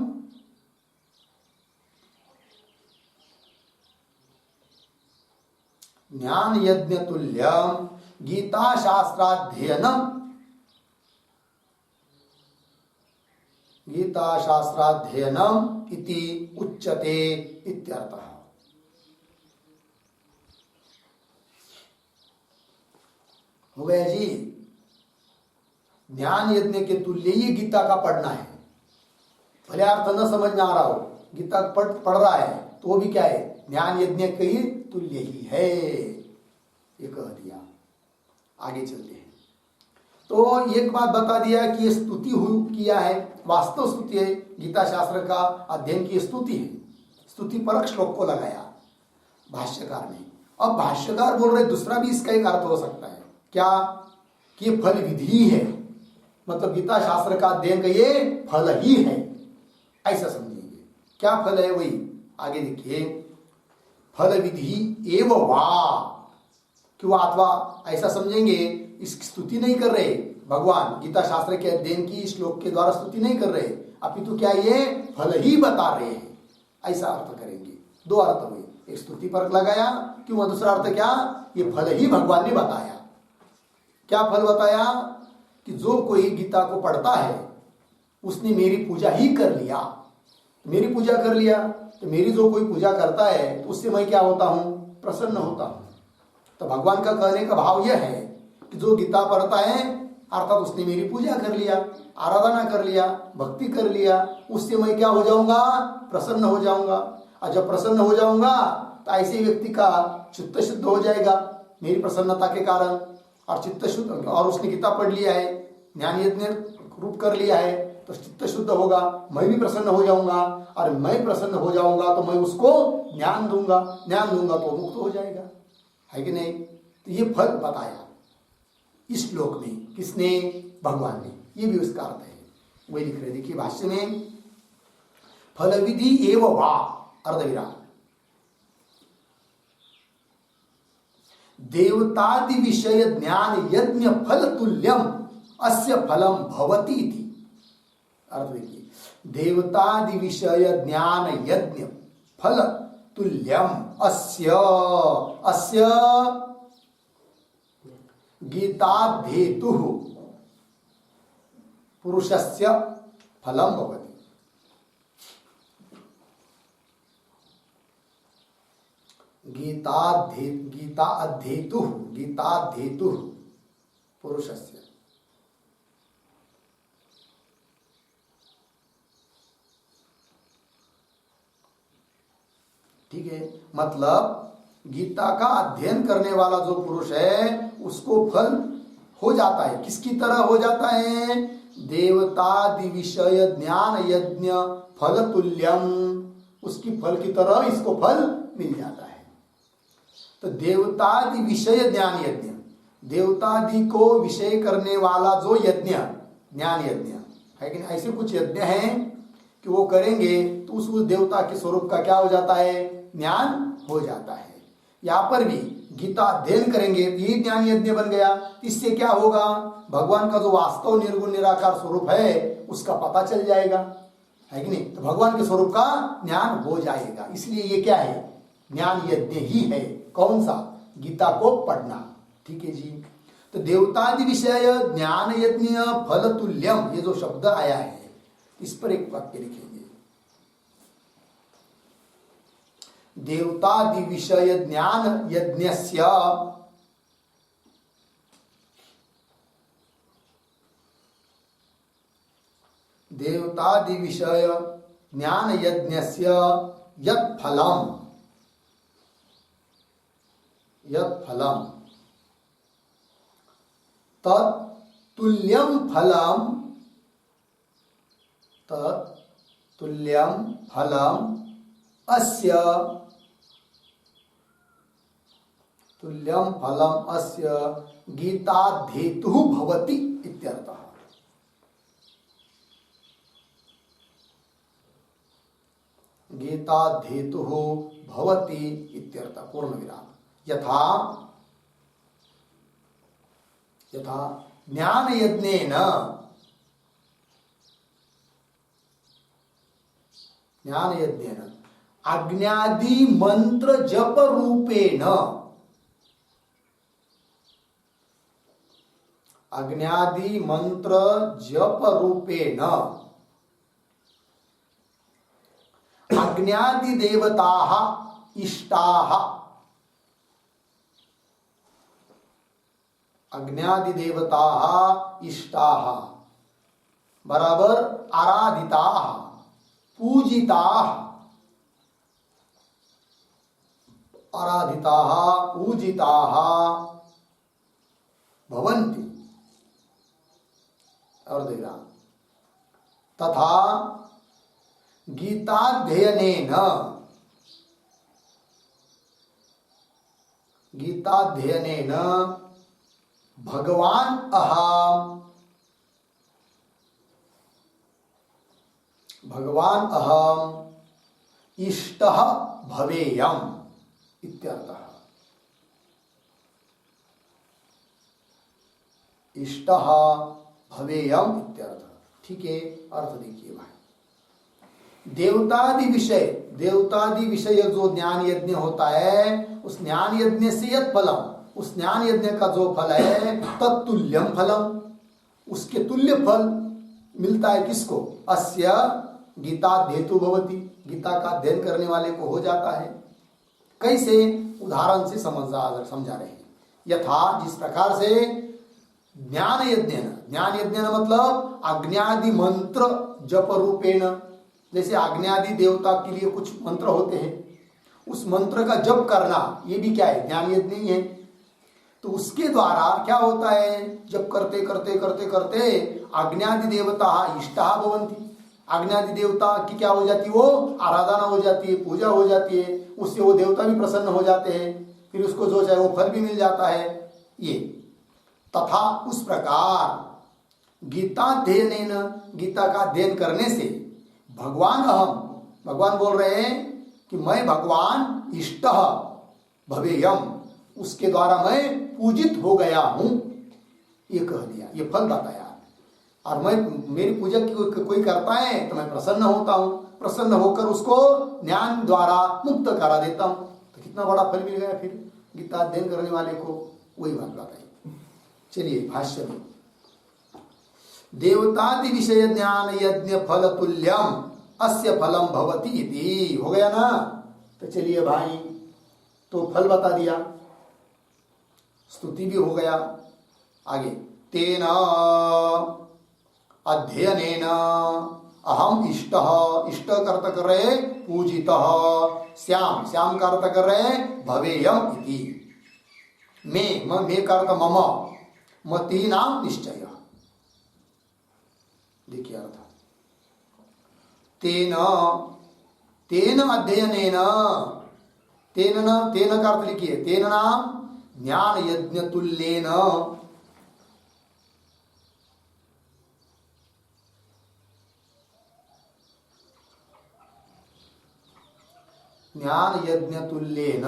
S1: ज्ञान यज्ञ तुल्यम गीता शास्त्राध्ययनम, गीता शास्त्राध्ययनम इति उच्यते इत्यर्थः। हो गया जी? ज्ञान यज्ञ के तुल्य ही गीता का पढ़ना है। भले अर्थ न समझ में आ रहा हो, गीता पढ़ रहा है तो वो भी क्या है? ज्ञान यज्ञ के ही तुल्य ही है, ये कह दिया। आगे चलते हैं। तो एक बात बता दिया कि ये स्तुति किया है, वास्तव स्तुति है, गीता शास्त्र का अध्ययन की स्तुति है। स्तुति परक श्लोक को लगाया भाष्यकार ने। अब भाष्यकार बोल रहे दूसरा भी इसका एक अर्थ हो सकता है, क्या? कि ये फल विधि है, मतलब गीता शास्त्र का अध्ययन का ये फल ही है, ऐसा समझेंगे। क्या फल है? वही आगे देखिए, फल विधि एव वा, क्यों अथवा ऐसा समझेंगे, इस स्तुति नहीं कर रहे भगवान, गीता शास्त्र के अध्ययन की श्लोक के द्वारा स्तुति नहीं कर रहे, अपितु क्या ये फल ही बता रहे हैं, ऐसा अर्थ करेंगे। दो अर्थ हुए, एक स्तुति पर लगाया, क्यों? दूसरा अर्थ क्या? ये फल ही भगवान ने बताया। क्या फल बताया? कि जो कोई गीता को पढ़ता है उसने मेरी पूजा ही कर लिया। मेरी पूजा कर लिया तो मेरी जो कोई पूजा करता है तो उससे मैं क्या होता हूं? प्रसन्न होता हूं। तो भगवान का कहने का भाव यह है कि जो गीता पढ़ता है अर्थात उसने मेरी पूजा कर लिया, आराधना कर लिया, भक्ति कर लिया, उससे मैं क्या हो जाऊंगा? प्रसन्न हो जाऊंगा। और जब प्रसन्न हो जाऊंगा तो ऐसे व्यक्ति का चित्त शुद्ध हो जाएगा मेरी प्रसन्नता के कारण। और चित्त शुद्ध, और उसने गीता पढ़ लिया है, ज्ञान यज्ञ रूप कर लिया है, तो चित्त शुद्ध होगा, मैं भी प्रसन्न हो जाऊंगा। और मैं प्रसन्न हो जाऊंगा तो मैं उसको ज्ञान दूंगा, ज्ञान दूंगा तो मुक्त हो जाएगा, है कि नहीं? तो ये फल बताया इस श्लोक में, किसने? भगवान ने। ये भी उसका अर्थ है, वही लिख रहे। देखिए भाष्य में, फल विधि एव वा, अर्धविराम, देवतादि विषय ज्ञान यज्ञ फल तुल्यम अस्य फलम भवति इति। अर्थ देखिए, देवतादि विषय ज्ञान यज्ञ फल तुल्यम अस्य, अस्य गीताध्येतुः पुरुषस्य फलं भवति। गीताध्येतुः पुरुषस्य। ठीक है, मतलब गीता का अध्ययन करने वाला जो पुरुष है उसको फल हो जाता है। किसकी तरह हो जाता है? देवतादि विषय ज्ञान यज्ञ फल तुल्यम, उसकी फल की तरह इसको फल मिल जाता है। तो देवतादि विषय ज्ञान यज्ञ, देवतादि को विषय करने वाला जो यज्ञ, ज्ञान यज्ञ है कि नहीं, ऐसे कुछ यज्ञ हैं कि वो करेंगे तो उस देवता के स्वरूप का क्या हो जाता है? ज्ञान हो जाता है। यहाँ पर भी गीता अध्ययन करेंगे तो यही ज्ञान यज्ञ बन गया। इससे क्या होगा? भगवान का जो वास्तव निर्गुण निराकार स्वरूप है उसका पता चल जाएगा, है कि नहीं? तो भगवान के स्वरूप का ज्ञान हो जाएगा। इसलिए ये क्या है? ज्ञान यज्ञ ही है। कौन सा? गीता को पढ़ना। ठीक है जी। तो देवतादि विषय ज्ञान यज्ञ फल तुल्यम, ये जो शब्द आया है इस पर एक वाक्य लिखेंगे। देवतादि विषय ज्ञान यज्ञस्य देवतादि विषय ज्ञान यज्ञस्य यत् फलम तत्तुल्यं फलम अस्य गीताध्येतुः भवति इत्यर्थः। गीताध्येतुः भवति इत्यर्थः। पूर्ण विराम। यथा ज्ञान यज्ञेन अज्ञादि मंत्र जप रूपेण अज्ञादि देवताः इष्टाः बराबर आराधिताः पूजिताः भवन्ति। और देखा तथा गीताध्ययनेन भगवान अहम इष्टः भवेयम् इत्यर्थः। इष्टः भवेयम् इत्यर्थः। ठीक है, अर्थ देखिए भाई। देवतादि विषय जो ज्ञान यज्ञ होता है उस ज्ञान यज्ञ से यत् फलम, उस ज्ञान यज्ञ का जो फल है तत्तुल्यम फलम, उसके तुल्य फल मिलता है। किसको? अस्य गीताध्येतु भवति, गीता का अध्ययन करने वाले को हो जाता है। कैसे? उदाहरण से समझा रहे हैं। यथा, जिस प्रकार से ज्ञान यज्ञ मतलब अज्ञादि मंत्र जप रूपेण, जैसे अज्ञादि देवता के लिए कुछ मंत्र होते हैं, उस मंत्र का जप करना ये भी क्या है? ज्ञान यज्ञ ही है। तो उसके द्वारा क्या होता है? जप करते करते अज्ञादि देवता इष्टा भवन्ति, अज्ञादि देवता की क्या हो जाती है? वो आराधना हो जाती है, पूजा हो जाती है, उससे वो देवता भी प्रसन्न हो जाते हैं, फिर उसको जो चाहे वो फल भी मिल जाता है। ये तथा उस प्रकार गीताध्ययनेन, गीता का अध्ययन करने से भगवान बोल रहे हैं कि मैं भगवान इष्टः भवेयम्, उसके द्वारा मैं पूजित हो गया हूं, ये कह दिया, ये फल बताया। और मैं, मेरी पूजा कोई करता है तो मैं प्रसन्न होता हूं, प्रसन्न होकर उसको ज्ञान द्वारा मुक्त करा देता हूं। तो कितना बड़ा फल मिल गया फिर गीता अध्ययन करने वाले को। वही बात बताई। चलिए भाष्य में, देवतादि विषय ज्ञान यज्ञ फल तुल्यम अस्य फलम भवति इति। हो गया ना? तो चलिए भाई, तो फल बता दिया, स्तुति भी हो गया। आगे, तेन अध्ययनेन अहम इष्ट, इष्ट कर्ता कर रहे पूजित, श्याम, श्याम कर्ता कर रहे भवेयम इति। मैं कर्ता मम, मतीनाम निश्चय। देखिए अर्थ, तेन तेन अध्ययनेन, तेन का अर्थ लिखिए, तेन नाम ज्ञान यज्ञ तुल्येन, ज्ञान यज्ञ तुल्येन,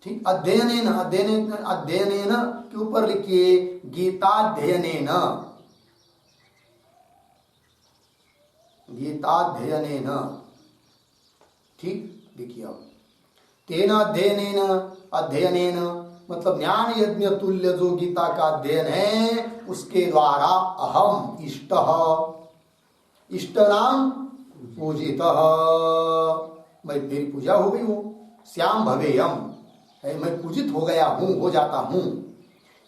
S1: ठीक। अध्ययनेन, अध्ययनेन के ऊपर लिखिए गीताध्ययनेन, गीताध्ययनेन, ठीक। देखिए अब, तेन अध्ययनेन, अध्ययनेन मतलब ज्ञान यज्ञ तुल्य जो गीता का अध्ययन है उसके द्वारा अहम इष्ट, इष्ट नाम पूजित, मैं मेरी पूजा हो गई हूँ, श्याम भवेयम है, मैं पूजित हो गया हूँ, हो जाता हूँ।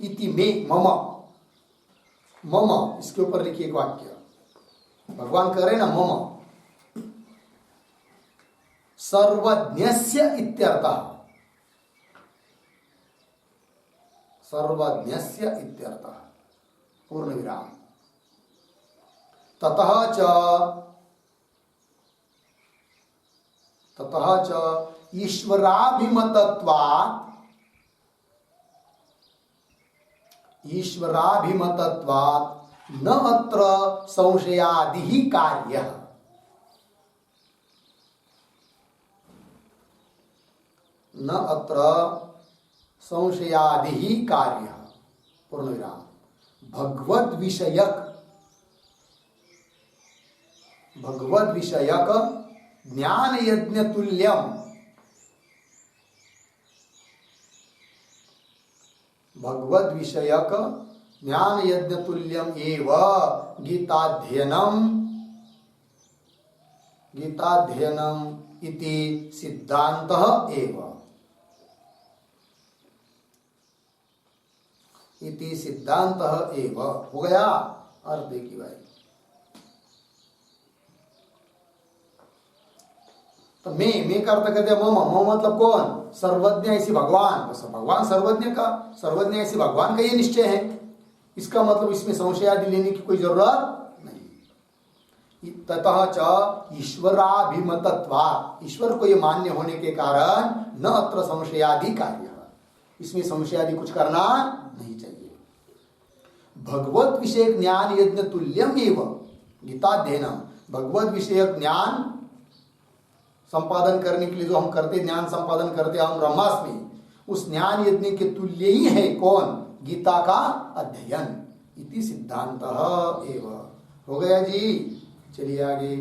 S1: इति में मम, मम इसके ऊपर लिखिए एक वाक्य, भगवान कह रहे ना मम सर्वज्ञस्य इत्यर्थः, सर्वज्ञस्य इत्यर्थः पूर्ण विराम। ततः च ईश्वराभिमतत्वात्, ईश्वराभिमतत्वात् न अत्र संशयादिहि कार्यः, न अत्र संशयादिहि कार्यः पूर्ण विराम। भगवद विषयक, भगवद विषयक ज्ञान यज्ञ तुल्यम, भगवद विषयक ज्ञान यज्ञ तुल्यम एव गीताध्ययनम, गीताध्ययनम इति सिद्धांतः एव, इति सिद्धांतः एव। हो गया अर्थ देखिए भाई। तो मैं का अर्थ कहते मम, मम मतलब कौन? सर्वज्ञ ऐसी भगवान, तो भगवान सर्वज्ञ का, सर्वज्ञ ऐसी भगवान का ये निश्चय है, इसका मतलब इसमें संशय आदि लेने की कोई जरूरत नहीं। ततः च ईश्वराभिमतत्वात्, ईश्वर को ये मान्य होने के कारण न अत्र संशयादि कार्य, इसमें संशय आदि कुछ करना नहीं चाहिए। भगवत विषय ज्ञान यज्ञ तुल्यम एवं गीताध्ययन, भगवत विषय ज्ञान संपादन करने के लिए जो हम करते, ज्ञान संपादन करते हम ब्रह्मास्मि, उस ज्ञान यज्ञ के तुल्य ही है कौन? गीता का अध्ययन, इति सिद्धांतः एव। हो गया जी। चलिए आगे,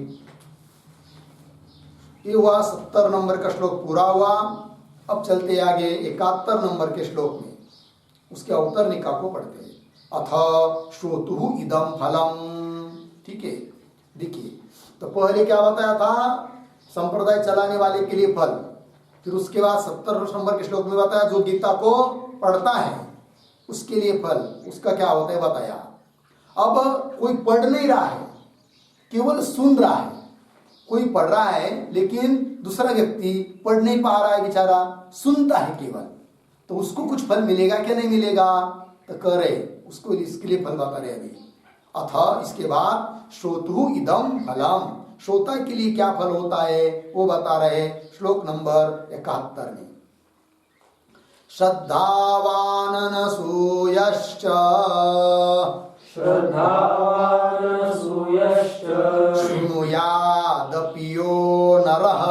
S1: ये हुआ 70 नंबर का श्लोक पूरा हुआ। अब चलते आगे 71 नंबर के श्लोक में, उसके अवतरणिका को पढ़ते हैं। अथ श्रोतु इदम फलम, ठीक है। देखिए, तो पहले क्या बताया था? संप्रदाय चलाने वाले के लिए फल। फिर उसके बाद 70 नंबर के श्लोक में बताया जो गीता को पढ़ता है उसके लिए फल, उसका क्या होता है बताया। अब कोई पढ़ नहीं रहा है, केवल सुन रहा है। कोई पढ़ रहा है लेकिन दूसरा व्यक्ति पढ़ नहीं पा रहा है, बेचारा सुनता है केवल, तो उसको कुछ फल मिलेगा क्या नहीं मिलेगा? तो कह रहे उसको, इसके लिए फल बता रहे अभी। अथ इसके बाद श्रोतु इदम फलम, श्रोता के लिए क्या फल होता है वो बता रहे श्लोक नंबर 71 में। श्रद्धावान अनसूयश्च,
S2: श्रद्धावान अनसूयश्च
S1: शृणुयादपि यो नरः,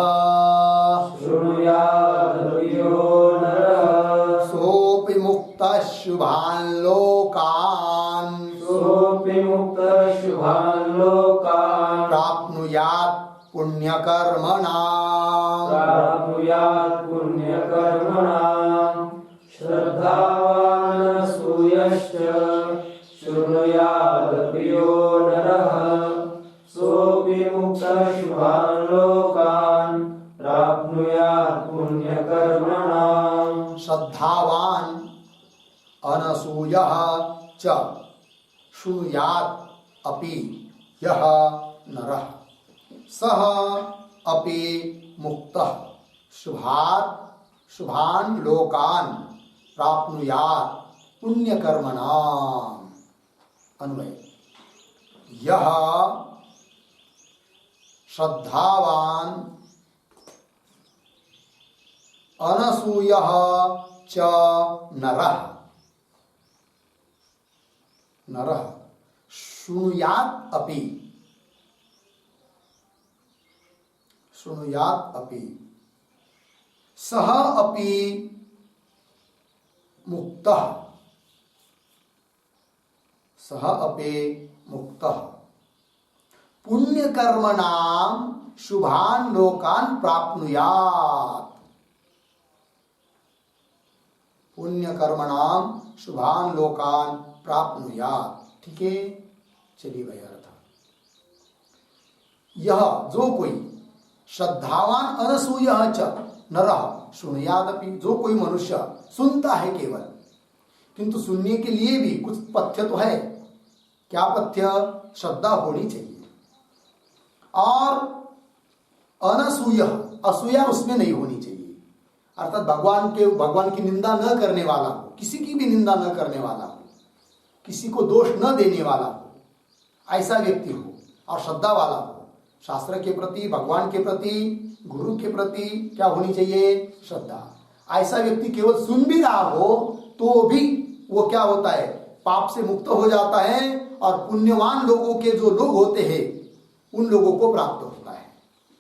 S2: शृणुयादपि यो नरः
S1: सोऽपि मुक्तः शुभान् लोकान्,
S2: सोऽपि मुक्तः शुभान् लोकान्
S1: प्राप्नुयात् पुण्यकर्मणाम्,
S2: प्राप्नुयात् पुण्यकर्मणाम्। श्रद्धावान् अनसूयश्च अनसूयश्च शृणुयादपि यो नरः सोऽपि मुक्तः शुभान् लोकान् प्राप्नुयात् पुण्यकर्मणाम्।
S1: श्रद्धावान अनसूयः च शृणुयात् अपि यः नरः सः अपि मुक्तः शुभान् लोकान् प्राप्नुयात् पुण्यकर्मणाम्। अन्वय यह श्रद्धावान अनसूयः च नरः शृणुयात् अपि सः अपि मुक्तः पुण्यकर्मणां शुभान् लोकान् प्राप्नुयात्। पुण्यकर्मणां शुभान् लोकान् प्राप्नुयात्। ठीक है, चलिए भाई अर्थ। यह जो कोई श्रद्धावान अनसूयः च नरः शृणुयादपि, जो कोई मनुष्य सुनता है केवल, किंतु सुनने के लिए भी कुछ पथ्य तो है। क्या पथ्य? श्रद्धा होनी चाहिए। और अनसूयः, असूया उसमें नहीं होनी चाहिए, अर्थात भगवान की निंदा न करने वाला हो, किसी की भी निंदा न करने वाला हो, किसी को दोष न देने वाला हो, ऐसा व्यक्ति हो और श्रद्धा वाला हो। शास्त्र के प्रति, भगवान के प्रति, गुरु के प्रति क्या होनी चाहिए? श्रद्धा। ऐसा व्यक्ति केवल सुन भी रहा हो तो भी वो क्या होता है? पाप से मुक्त हो जाता है और पुण्यवान लोगों के जो लोग होते हैं उन लोगों को प्राप्त होता है।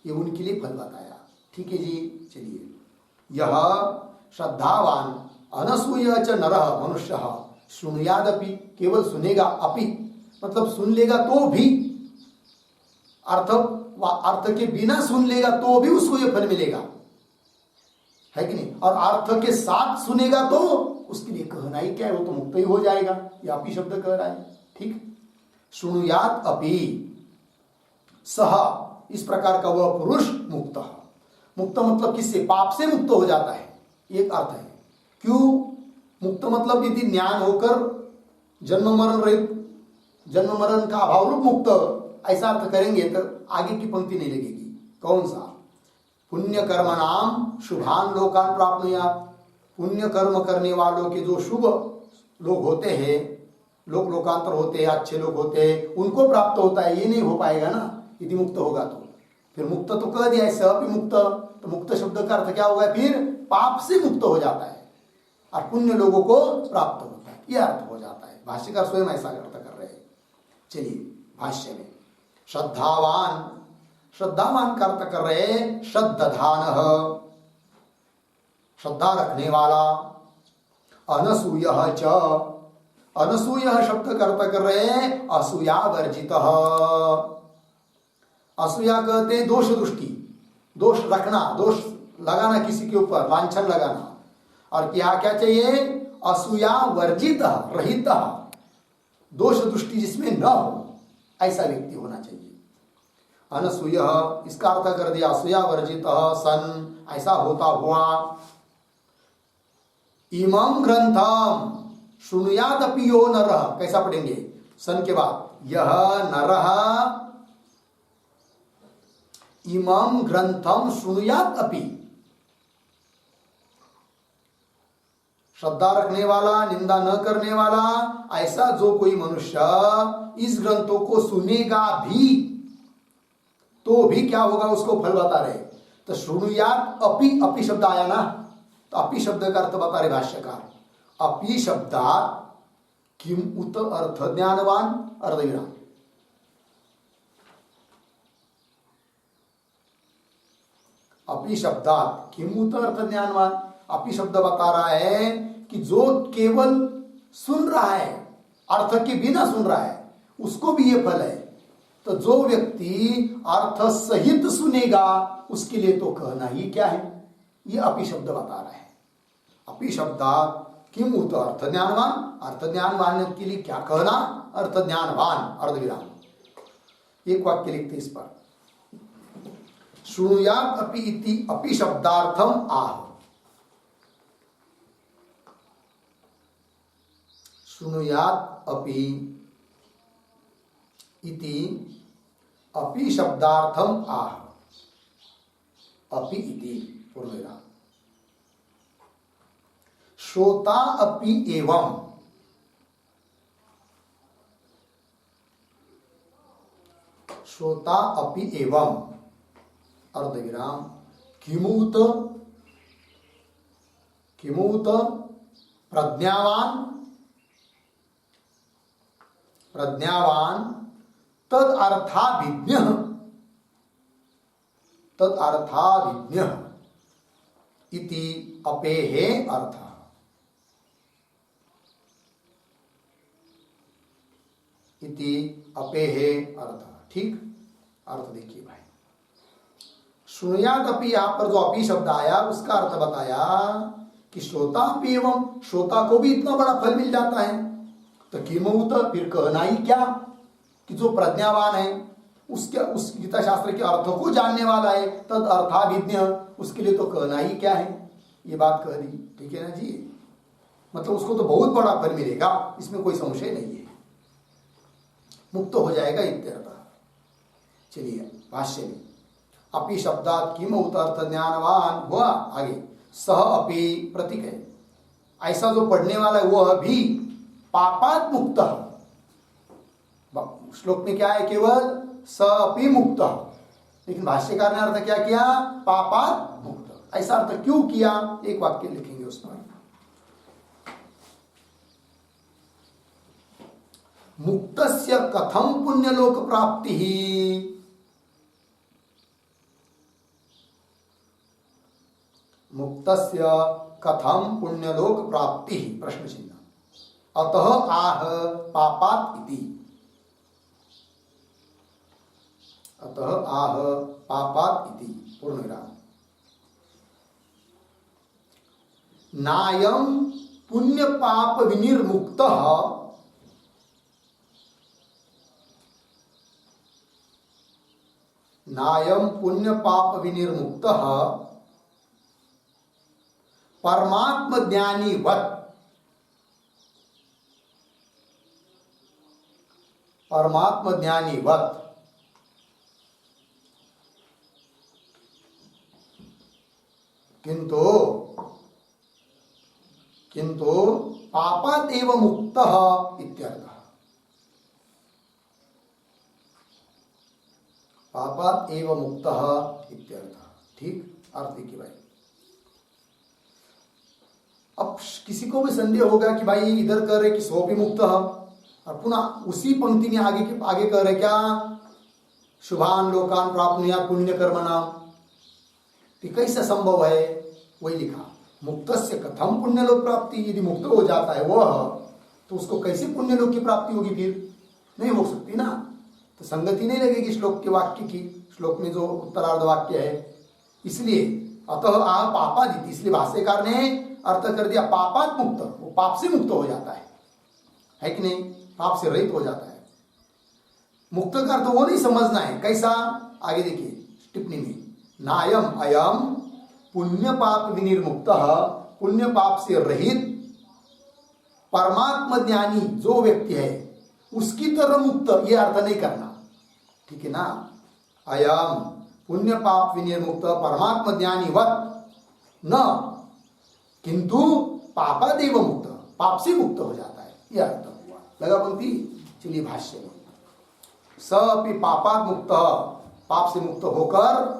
S1: ये उनके लिए फल बताया। ठीक है जी, चलिए। यह श्रद्धावान अनसूय च नरः मनुष्यः शृणुयादपि, केवल सुनेगा, अपि मतलब सुन लेगा तो भी, अर्थ के बिना सुन लेगा तो भी उसको ये फल मिलेगा, है कि नहीं? और अर्थ के साथ सुनेगा तो उसके लिए कहना ही क्या है, वो तो मुक्त ही हो जाएगा। ये अपि शब्द कह रहा है। ठीक, शृणुयात् अपि सह, इस प्रकार का वह पुरुष मुक्त मतलब किससे? पाप से मुक्त हो जाता है, एक अर्थ है। क्यों मुक्त? मतलब यदि ज्ञान होकर जन्म मरण रहित, जन्म मरण का अभाव रूप मुक्त, ऐसा अर्थ करेंगे तो आगे की पंक्ति नहीं लगेगी। कौन सा? पुण्य कर्मणाम शुभान लोकान प्राप्नुयात्, पुण्य कर्म करने वालों के जो शुभ लोग होते हैं, लोकांतर होते हैं, अच्छे लोग होते हैं, उनको प्राप्त होता है। ये नहीं हो पाएगा ना यदि मुक्त होगा तो। फिर मुक्त तो कह दिया है, सभी मुक्त, तो मुक्त शब्द का अर्थ क्या होगा? फिर पाप से मुक्त हो जाता है और पुण्य लोगों को प्राप्त होता है, यह अर्थ हो जाता है। भाष्यकार स्वयं ऐसा अर्थ कर रहे हैं। चलिए भाष्य में श्रद्धावान का अर्थ कर रहे हैं श्रद्धाधानः, श्रद्धा रखने वाला। अनसूयः च, अनसूयः शब्द का अर्थ कर रहे हैं असूया वर्जितः। असूया कहते हैं दोष दृष्टि, दोष रखना, दोष लगाना किसी के ऊपर, लांछन लगाना। और क्या क्या चाहिए? असूया वर्जित, रहित, दोष दृष्टि जिसमें न हो, ऐसा व्यक्ति होना चाहिए। अनसूयः इसका अर्थ कर दिया असूया वर्जित सन, ऐसा होता हुआ। इमं ग्रंथम शृणुयादपि यो नरः, कैसा पढ़ेंगे? सन के बाद यह नरः इमं ग्रंथम शृणुयात् अपि, श्रद्धा रखने वाला, निंदा न करने वाला, ऐसा जो कोई मनुष्य इस ग्रंथों को सुनेगा भी तो भी क्या होगा उसको फल बता रहे। तो शृणुयात् अपि, अपि शब्द आया ना, तो अपि शब्द का अर्थ बता रहे भाष्यकार। अपि शब्दात् किम उत अर्थ ज्ञानवान, अर्धविराम। अपि शब्दात् किम उत अर्थ ज्ञानवान, अपि शब्द बता रहा है कि जो केवल सुन रहा है, अर्थ के बिना सुन रहा है, उसको भी ये फल है। तो जो व्यक्ति अर्थ सहित सुनेगा उसके लिए तो कहना ही क्या है, ये अपि शब्द बता रहा है। अपि शब्दात् किम उत अर्थ ज्ञानवान, अर्थ ज्ञानवान के लिए क्या कहना, अर्थ ज्ञानवान अर्धविराम। एक वाक्य लिखते इस पर, शृणुयात अपि इति अपि शब्दार्थम आह, शृणुयात अपि इति अपि शब्दार्थम आह, अपि इति पूर्णविराम। श्रोता अपि एवं, श्रोता अपि एवं अर्धविराम, किमूत, किमूत प्रज्ञावान, प्रज्ञावान तद अर्थाभिज्ञ, तद अर्थाभिज्ञ इति अपेहे अर्थ, इति अपेहे अर्थ। ठीक, अर्थ देखिए भाई, श्रुणुयात अपि, यहां पर जो अपि शब्द आया उसका अर्थ बताया कि श्रोता अपि एवं, श्रोता को भी इतना बड़ा फल मिल जाता है, तो किमूत, फिर कहना ही क्या कि जो प्रज्ञावान है उसके, उस गीता शास्त्र के अर्थों को जानने वाला है, तद अर्थाभिज्ञ, उसके लिए तो कहना ही क्या है, ये बात कह दी। ठीक है ना जी, मतलब उसको तो बहुत बड़ा फल मिलेगा, इसमें कोई संशय नहीं है, मुक्त हो जाएगा इत्यर्थ। चलिए भाष्य में, अपि शब्दात किम उत अर्थ ज्ञानवान हुआ, आगे सह अपि प्रतीक है, ऐसा जो पढ़ने वाला है वह भी पापात मुक्त। श्लोक में क्या है, केवल स अपि मुक्त, लेकिन भाष्यकार ने अर्थ क्या किया, पापात मुक्त। ऐसा अर्थ क्यों किया, एक वाक्य लिखेंगे उस पर, मुक्तस्य कथम पुण्यलोक प्राप्ति ही, मुक्तस्य कथम पुण्यलोक प्राप्ति, प्रश्न चिन्ह, अतः आह पापात इति, अतः आह पापात इति पूर्णविराम। नायम पुण्य पाप विनिर्मुक्तः, नायम पुण्य पाप विनिर्मुक्तः परमात्म ज्ञानी वत्, परमात्म ज्ञानी वत्, किंतु किंतु पापात् एव मुक्तः इत्यर्थः, पापात् एव मुक्तः इत्यर्थः। ठीक, अर्थ देखिए भाई, अब किसी को भी संदेह होगा कि भाई इधर कह रहे कि सोपि मुक्त, और पुनः उसी पंक्ति में आगे कह रहे क्या, शुभान लोकान प्राप्नुयात् पुण्य कर्मणाम, तो कैसे संभव है, वही लिखा, मुक्तस्य कथम पुण्यलोक प्राप्ति, यदि मुक्त हो जाता है वह, तो उसको कैसे पुण्यलोक की प्राप्ति होगी, फिर नहीं हो सकती ना, तो संगति नहीं लगेगी श्लोक के वाक्य की, श्लोक में जो उत्तरार्ध वाक्य है। इसलिए अतः आ पापादिति, इसलिए भाष्यकार ने अर्थ कर दिया पापात मुक्त, वो पाप से मुक्त हो जाता है कि नहीं, पाप से रहित हो जाता है। मुक्त का अर्थ वो नहीं समझना है, कैसा, आगे देखिए टिप्पणी में, नायम अयम पुण्य पाप विनिर्मुक्तः, पुण्य पाप से रहित परमात्म ज्ञानी जो व्यक्ति है उसकी तरह मुक्त, ये अर्थ नहीं करना, ठीक है ना। अयम पुण्य पाप विनिर्मुक्त परमात्म ज्ञानी वत् न, किंतु पापादेव मुक्त, पाप से मुक्त हो जाता है, यह अर्थ हुआ। लगा पंक्ति, चलिए भाष्य में, स अपि पापात् मुक्त, पाप से मुक्त होकर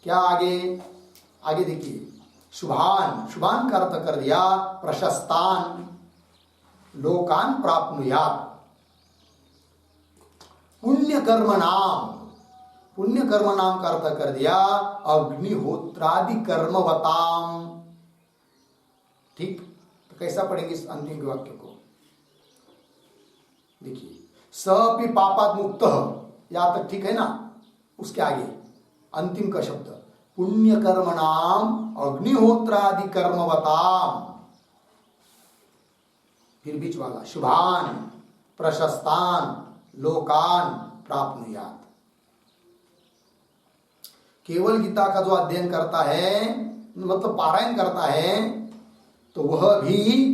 S1: क्या आगे देखिए, शुभान, शुभान का अर्थ कर दिया प्रशस्तान लोकान प्राप्नुयात्, पुण्य कर्म नाम, पुण्य कर्म नाम का अर्थ कर दिया अग्निहोत्रादि कर्मवताम। ठीक, तो कैसा पढ़ेंगे इस अंतिम वाक्य को, देखिए, स अपि पापात् मुक्त, यहां तक ठीक है ना, उसके आगे अंतिम का शब्द पुण्य कर्म नाम अग्निहोत्रादि कर्मवताम, फिर बीच वाला शुभान प्रशस्तान लोकान प्राप्नुयात। केवल गीता का जो अध्ययन करता है, मतलब पारायण करता है, तो वह भी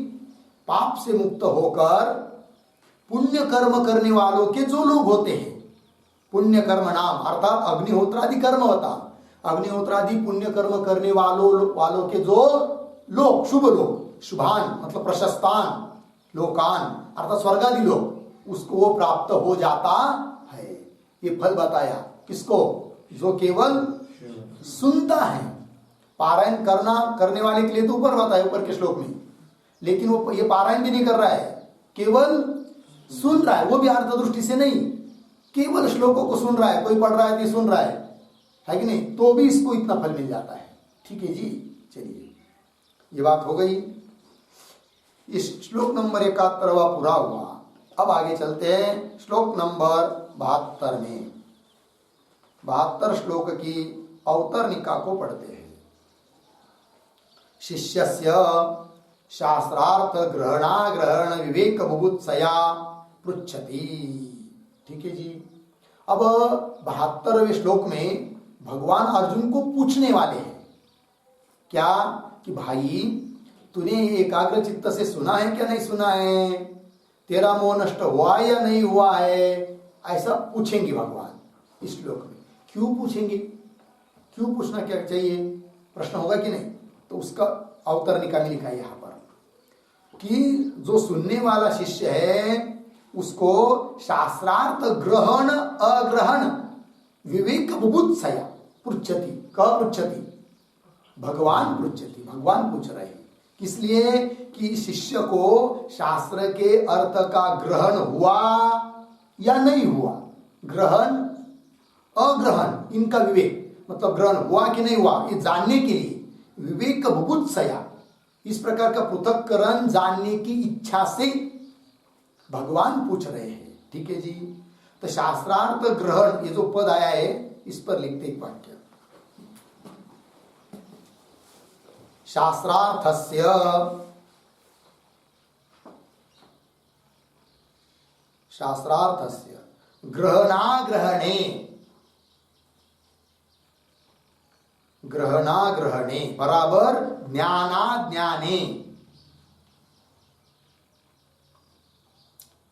S1: पाप से मुक्त होकर पुण्य कर्म करने वालों के जो लोग होते हैं, पुण्य कर्म नाम अर्थात अग्निहोत्रादि कर्म होता, अग्निहोत्रादि पुण्य कर्म करने वालों के जो लोग, शुभ लोग, शुभान मतलब प्रशस्तान, लोकान अर्थात स्वर्गादि लोग, उसको वो प्राप्त हो जाता है। ये फल बताया किसको? जो केवल सुनता है। पारायण करने वाले के लिए तो ऊपर बताया, ऊपर के श्लोक में, लेकिन वो ये पारायण भी नहीं कर रहा है, केवल सुन रहा है, वो भी अर्थ दृष्टि से नहीं, केवल श्लोकों को सुन रहा है। कोई पढ़ रहा है तो सुन रहा है कि नहीं, तो भी इसको इतना फल मिल जाता है। ठीक है जी, चलिए ये बात हो गई। इस श्लोक नंबर 71 पूरा हुआ। अब आगे चलते हैं श्लोक नंबर 72 में। 72 श्लोक की अवतरणिका को पढ़ते हैं। शिष्यस्य शास्त्रार्थ ग्रहणाग्रहण विवेक बुभुत्सया पृच्छति। ठीक है जी। अब 72वें श्लोक में भगवान अर्जुन को पूछने वाले हैं क्या कि भाई तूने एकाग्र चित्त से सुना है क्या नहीं सुना है, तेरा मोह नष्ट हुआ या नहीं हुआ है, ऐसा पूछेंगे भगवान इस श्लोक में। क्यों पूछेंगे, क्यों पूछना क्या चाहिए, प्रश्न होगा कि नहीं, तो उसका अवतरणिका में लिखा है यहाँ पर कि जो सुनने वाला शिष्य है उसको शास्त्रार्थ ग्रहण अग्रहण विवेक बुभुत्सया पृच्छति। कह पृच्छति, भगवान पृच्छति, भगवान पूछ रहे हैं। किस लिए कि शिष्य को शास्त्र के अर्थ का ग्रहण हुआ या नहीं हुआ, ग्रहण अग्रहण इनका विवेक, मतलब ग्रहण हुआ कि नहीं हुआ ये जानने के लिए विवेक बुभुत्सया, इस प्रकार का पृथक्करण जानने की इच्छा से भगवान पूछ रहे हैं। ठीक है जी। तो शास्त्रार्थ ग्रहण ये जो पद आया है इस पर लिखते एक वाक्य, शास्त्रार्थस्य ग्रहणाग्रहणे ग्रहणाग्रहणे बराबर ज्ञानाज्ञाने,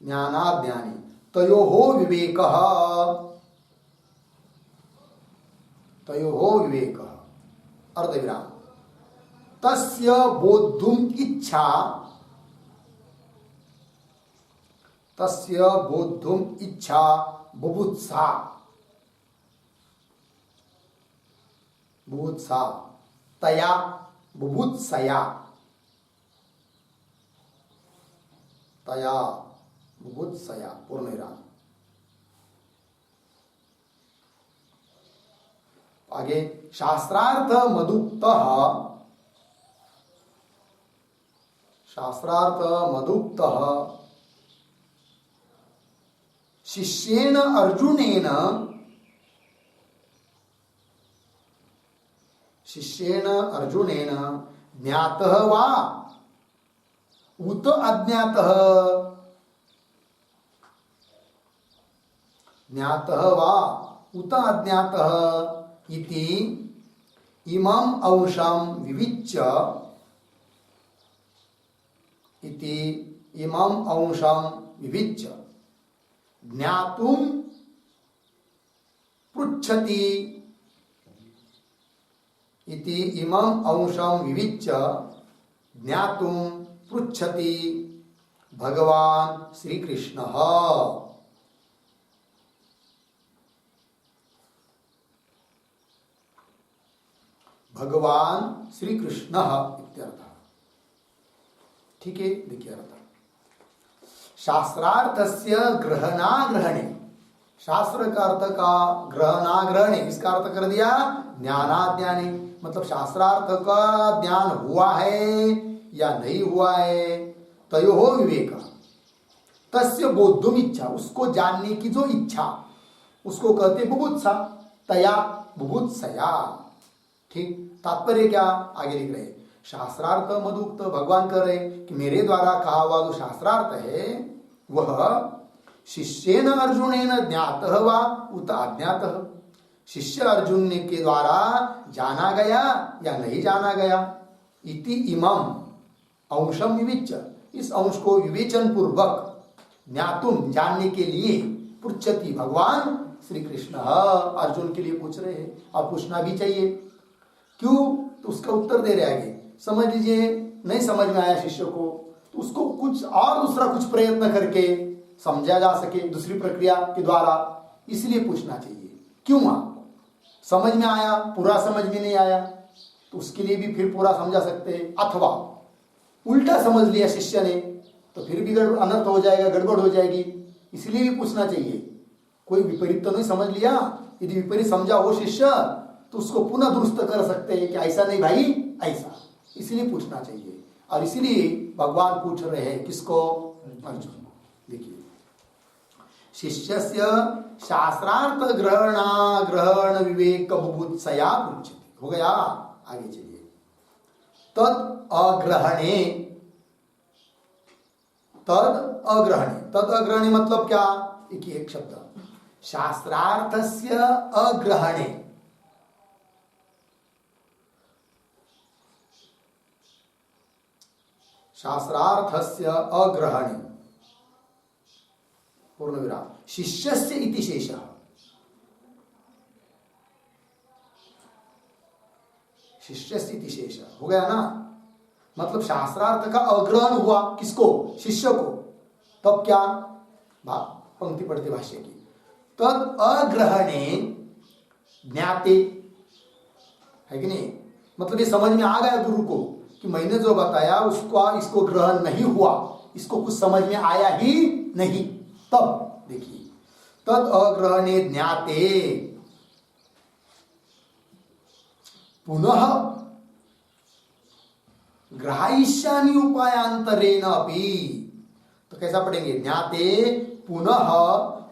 S1: ज्ञानाज्ञाने तयोः विवेकः, तयोः विवेकः अर्धविराम तस्य बोद्धुम इच्छा, तस्य बोद्धुम इच्छा बुभुत्सा, बुभुत्सा तया बुभुत्सया, तया बुभुत्सया पूर्णविराम। आगे शास्त्रार्थ मदुक्तः, शास्त्रार्थ मदुक्तः शिष्येन अर्जुनेन, शिष्येन अर्जुनेन ज्ञातः वा उत अज्ञातः, ज्ञातः वा उत अज्ञातः इति इमं अंशं विविच्य, इति इमं अंशं विविच्य ज्ञातुं पृच्छति, इति इमं अंशं विविच्य ज्ञातुं पृच्छति भगवान श्री कृष्णः। भगवान श्री कृष्ण इत्यर्थ। ठीक है, देखिए अर्थ शास्त्रार्थस्य ग्रहणाग्रहणे, शास्त्र का अर्थ का ग्रहणाग्रहणे इसका अर्थ कर दिया ज्ञानाज्ञाने, मतलब शास्त्रार्थ का ज्ञान हुआ है या नहीं हुआ है, तयोः विवेक तस्य बोद्धुम इच्छा, उसको जानने की जो इच्छा उसको कहते बुभुत्सा, तया बुभुत्सया। ठीक, तात्पर्य क्या आगे लिख रहे, शास्त्रार्थ मदुक्त, भगवान कह रहे कि मेरे द्वारा कहा हुआ जो शास्त्रार्थ है वह शिष्येन अर्जुनेन ज्ञातः वा उत अज्ञातः, शिष्य अर्जुन के द्वारा जाना गया या नहीं जाना गया। इति इमम अंशम विविच्य, इस अंश को विवेचन पूर्वक ज्ञातुम जानने के लिए पृच्छति, भगवान श्री कृष्ण अर्जुन के लिए पूछ रहे हैं। और पूछना भी चाहिए, क्यों? तो उसका उत्तर दे रहे आगे। समझ लीजिए नहीं समझ में आया शिष्य को, तो उसको कुछ और दूसरा कुछ प्रयत्न करके समझा जा सके दूसरी प्रक्रिया के द्वारा, इसलिए पूछना चाहिए। क्यों? समझ में आया, पूरा समझ में नहीं आया, तो उसके लिए भी फिर पूरा समझा सकते हैं। अथवा उल्टा समझ लिया शिष्य ने, तो फिर भी अनर्थ हो जाएगा, गड़बड़ हो जाएगी, इसलिए भी पूछना चाहिए। कोई विपरीत तो नहीं समझ लिया, यदि विपरीत समझा हो शिष्य तो उसको पुनः दुरुस्त कर सकते हैं कि ऐसा नहीं भाई, ऐसा, इसलिए पूछना चाहिए। और इसलिए भगवान पूछ रहे हैं किसको? अर्जुन। देखिए, शिष्यस्य शास्त्रार्थ ग्रहण विवेक बुभुत्सया पृच्छति, हो गया। आगे चलिए, तद अग्रहणे, तद अग्रहणे, तद अग्रहणे मतलब क्या? एक शब्द, शास्त्रार्थस्य अग्रहणे, शास्त्रार्थस्य अग्रहणे पूर्ण विराम, शिष्यस्य इति शेषः, शिष्यस्य इति शेषः, हो गया ना। मतलब शास्त्रार्थ का अग्रहण हुआ किसको? शिष्य को। तब क्या? पंक्ति पढ़ते भाष्य की, तद अग्रहणे ज्ञाते, है कि नहीं? मतलब ये समझ में आ गया गुरु को कि मैंने जो बताया उसको, इसको ग्रहण नहीं हुआ, इसको कुछ समझ में आया ही नहीं। तब देखिए, तद अग्रहणे ज्ञाते पुनः ग्रहायिष्यामि उपायांतरेण अपि, तो कैसा पढ़ेंगे? ज्ञाते पुनः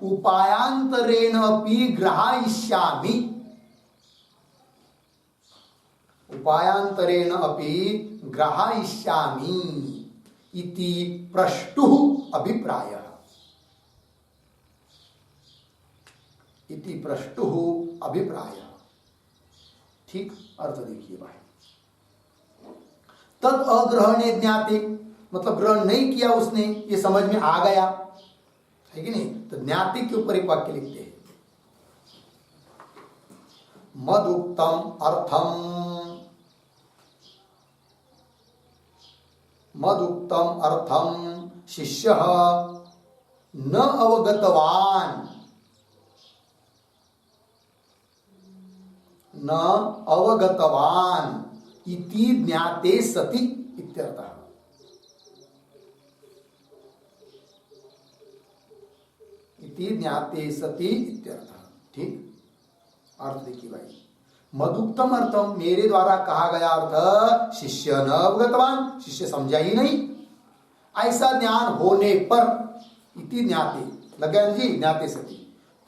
S1: उपायांतरेण अपि ग्रहायिष्यामि, उपायांतरेण अपि ग्रहायिष्यामि इति प्रष्टुः अभिप्रायः, इति प्रष्टुः अभिप्रायः। ठीक अर्थ देखिए भाई, तद अग्रहणे ज्ञाते मतलब ग्रहण नहीं किया उसने, ये समझ में आ गया, है कि नहीं? तो ज्ञाते के ऊपर एक वाक्य लिखते हैं, मदुक्तम अर्थम, मदुक्तम अर्थम शिष्यः न अवगतवान, न अवगतवान इति ज्ञाते सति इत्यर्थः, इति ज्ञाते सति इत्यर्थः। ठीक अर्थ देखिए भाई, मदुक्तम अर्थम, मेरे द्वारा कहा गया अर्थ, शिष्य न अवगतवान, शिष्य समझा ही नहीं, ऐसा ज्ञान होने पर, इति ज्ञाते लग गया जी, ज्ञाते सति,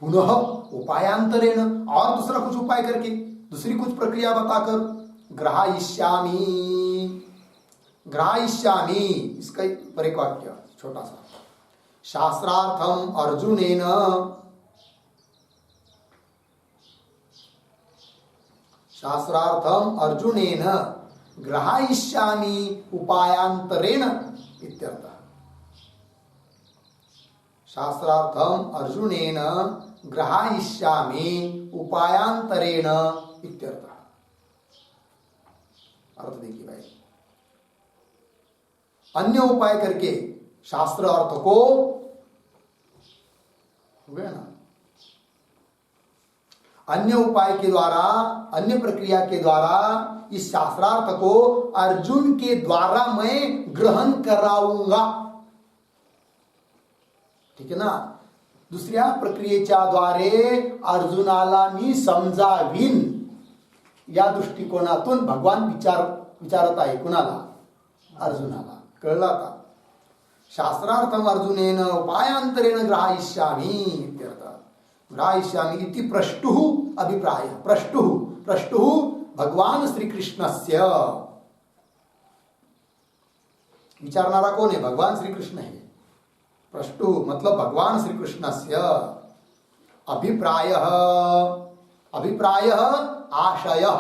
S1: पुनः उपायांतरेण, और दूसरा कुछ उपाय करके, दूसरी कुछ प्रक्रिया बताकर, ग्रहायिष्यामि, ग्रहायिष्यामि, इसका पर एक वाक्य छोटा सा, शास्त्रार्थम अर्जुनेन, शास्त्रार्थम अर्जुनेन ग्रहायिष्यामि उपायांतरेण इत्यर्थः, शास्त्रार्थम अर्जुनेन ग्रहायिष्यामि उपायांतरेण इत्यर्थः। अर्थ देखिए भाई, अन्य उपाय करके शास्त्र अर्थ को, हो गया ना, अन्य उपाय के द्वारा, अन्य प्रक्रिया के द्वारा इस शास्त्रार्थ को अर्जुन के द्वारा मैं ग्रहण कराऊंगा, ठीक है ना। दुसऱ्या प्रक्रियेच्या द्वारे अर्जुनाला मी समजावीन, या दृष्टिकोनातून भगवान विचारत आहे कुणाला? अर्जुनाला. कळलं आता? शास्त्रार्थम अर्जुनेन उपायांतरेण ग्रहायिष्यामि इत्यर्थ. ग्रहायिष्यामि इति प्रष्टुः अभिप्रायः. प्रष्टुः भगवान श्री कृष्णस्य विचारणारा कौन है? भगवान श्री कृष्ण है। प्रष्टु मतलब भगवान श्री कृष्णस्य अभिप्रायः, अभिप्रायः आशयः,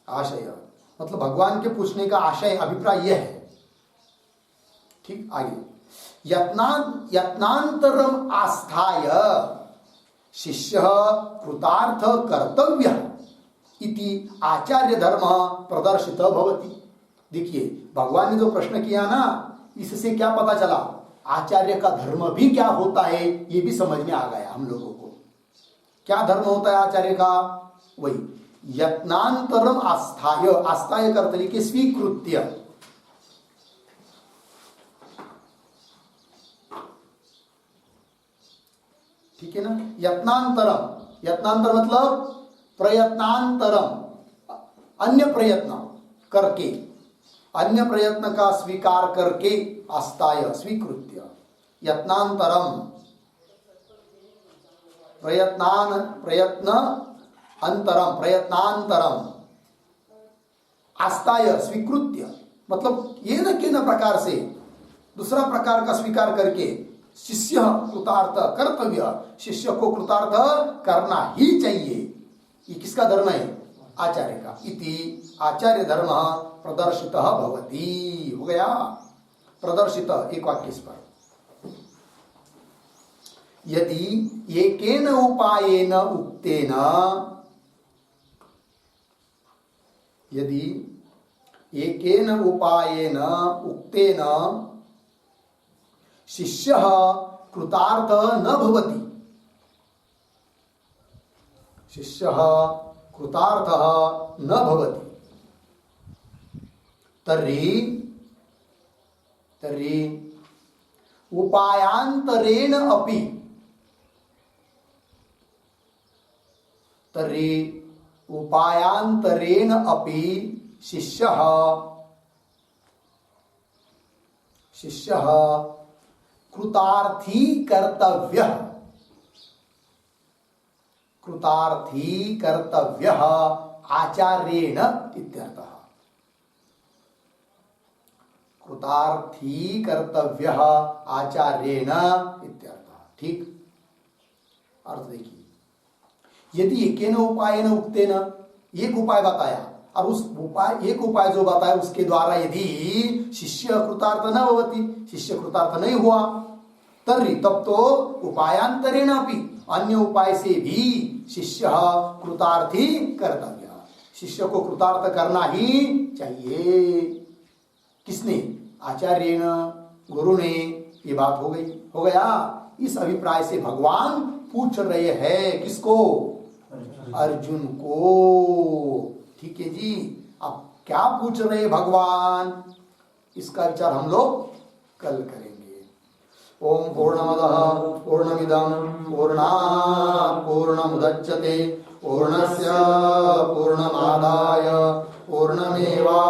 S1: आशय मतलब भगवान के पूछने का आशय, अभिप्राय यह है। ठीक, आगे यत्नांतरम आस्थाय शिष्य कृतार्थ कर्तव्य इति आचार्य धर्म प्रदर्शित भवति। देखिए भगवान ने जो प्रश्न किया ना, इससे क्या पता चला? आचार्य का धर्म भी क्या होता है ये भी समझ में आ गया हम लोगों को। क्या धर्म होता है आचार्य का? वही यत्नांतरम आस्थाय, आस्थाय कर तरीके स्वीकृत्य, ठीक है ना। यत्नांतरम, यत्नांतर मतलब प्रयत्नांतरम, अन्य प्रयत्न करके, अन्य प्रयत्न का स्वीकार करके, आस्थाय स्वीकृत्य, यत्नांतरम प्रयत्न अंतरम, प्रयत्नांतरम आस्थाय स्वीकृत्य मतलब ये न के न प्रकार से दूसरा प्रकार का स्वीकार करके शिष्य कृतार्थ कर्तव्य, शिष्य को कृतार्थ करना ही चाहिए। ये किसका धर्म है? आचार्य का। इति आचार्य धर्म प्रदर्शित भवति। हो गया प्रदर्शित, एक वाक्य इस पर। यदि एकेन उपायेन उक्तेन, यदि एकेन उपायेन उक्तेन शिष्यः कृतार्थ न भवति, शिष्यः कृतार्थः न भवति, तर्हि उपायांतरेण अपि, तर्हि उपायांतरेण अपि शिष्यः कृतार्थी कर्तव्यः, कृतार्थी कर्तव्यः आचार्येण इत्यर्थः। कृतार्थी कर्तव्यः आचार्येण इत्यर्थः। ठीक, अर्थ देखिए, यदि एकेन उपायेन उक्तेन, एक उपाय बताया और उस उपाय, एक उपाय जो बताया उसके द्वारा यदि शिष्य कृतार्थ न होती, शिष्य कृतार्थ नहीं हुआ, तर्हि तब तो उपायांतरेण अपि, अन्य उपाय से भी शिष्य कृतार्थी कर्तव्य, शिष्य को कृतार्थ करना ही चाहिए। किसने? आचार्येण, गुरु ने। ये बात हो गई, हो गया। इस अभिप्राय से भगवान पूछ रहे हैं किसको? अर्जुन को। ठीक है जी। अब क्या पूछ रहे भगवान, इसका विचार हम लोग कल करेंगे। ओम पूर्णमदः पूर्णमिदं पूर्णात् पूर्णमुदच्यते पूर्णस्य पूर्णमादाय पूर्णमेवा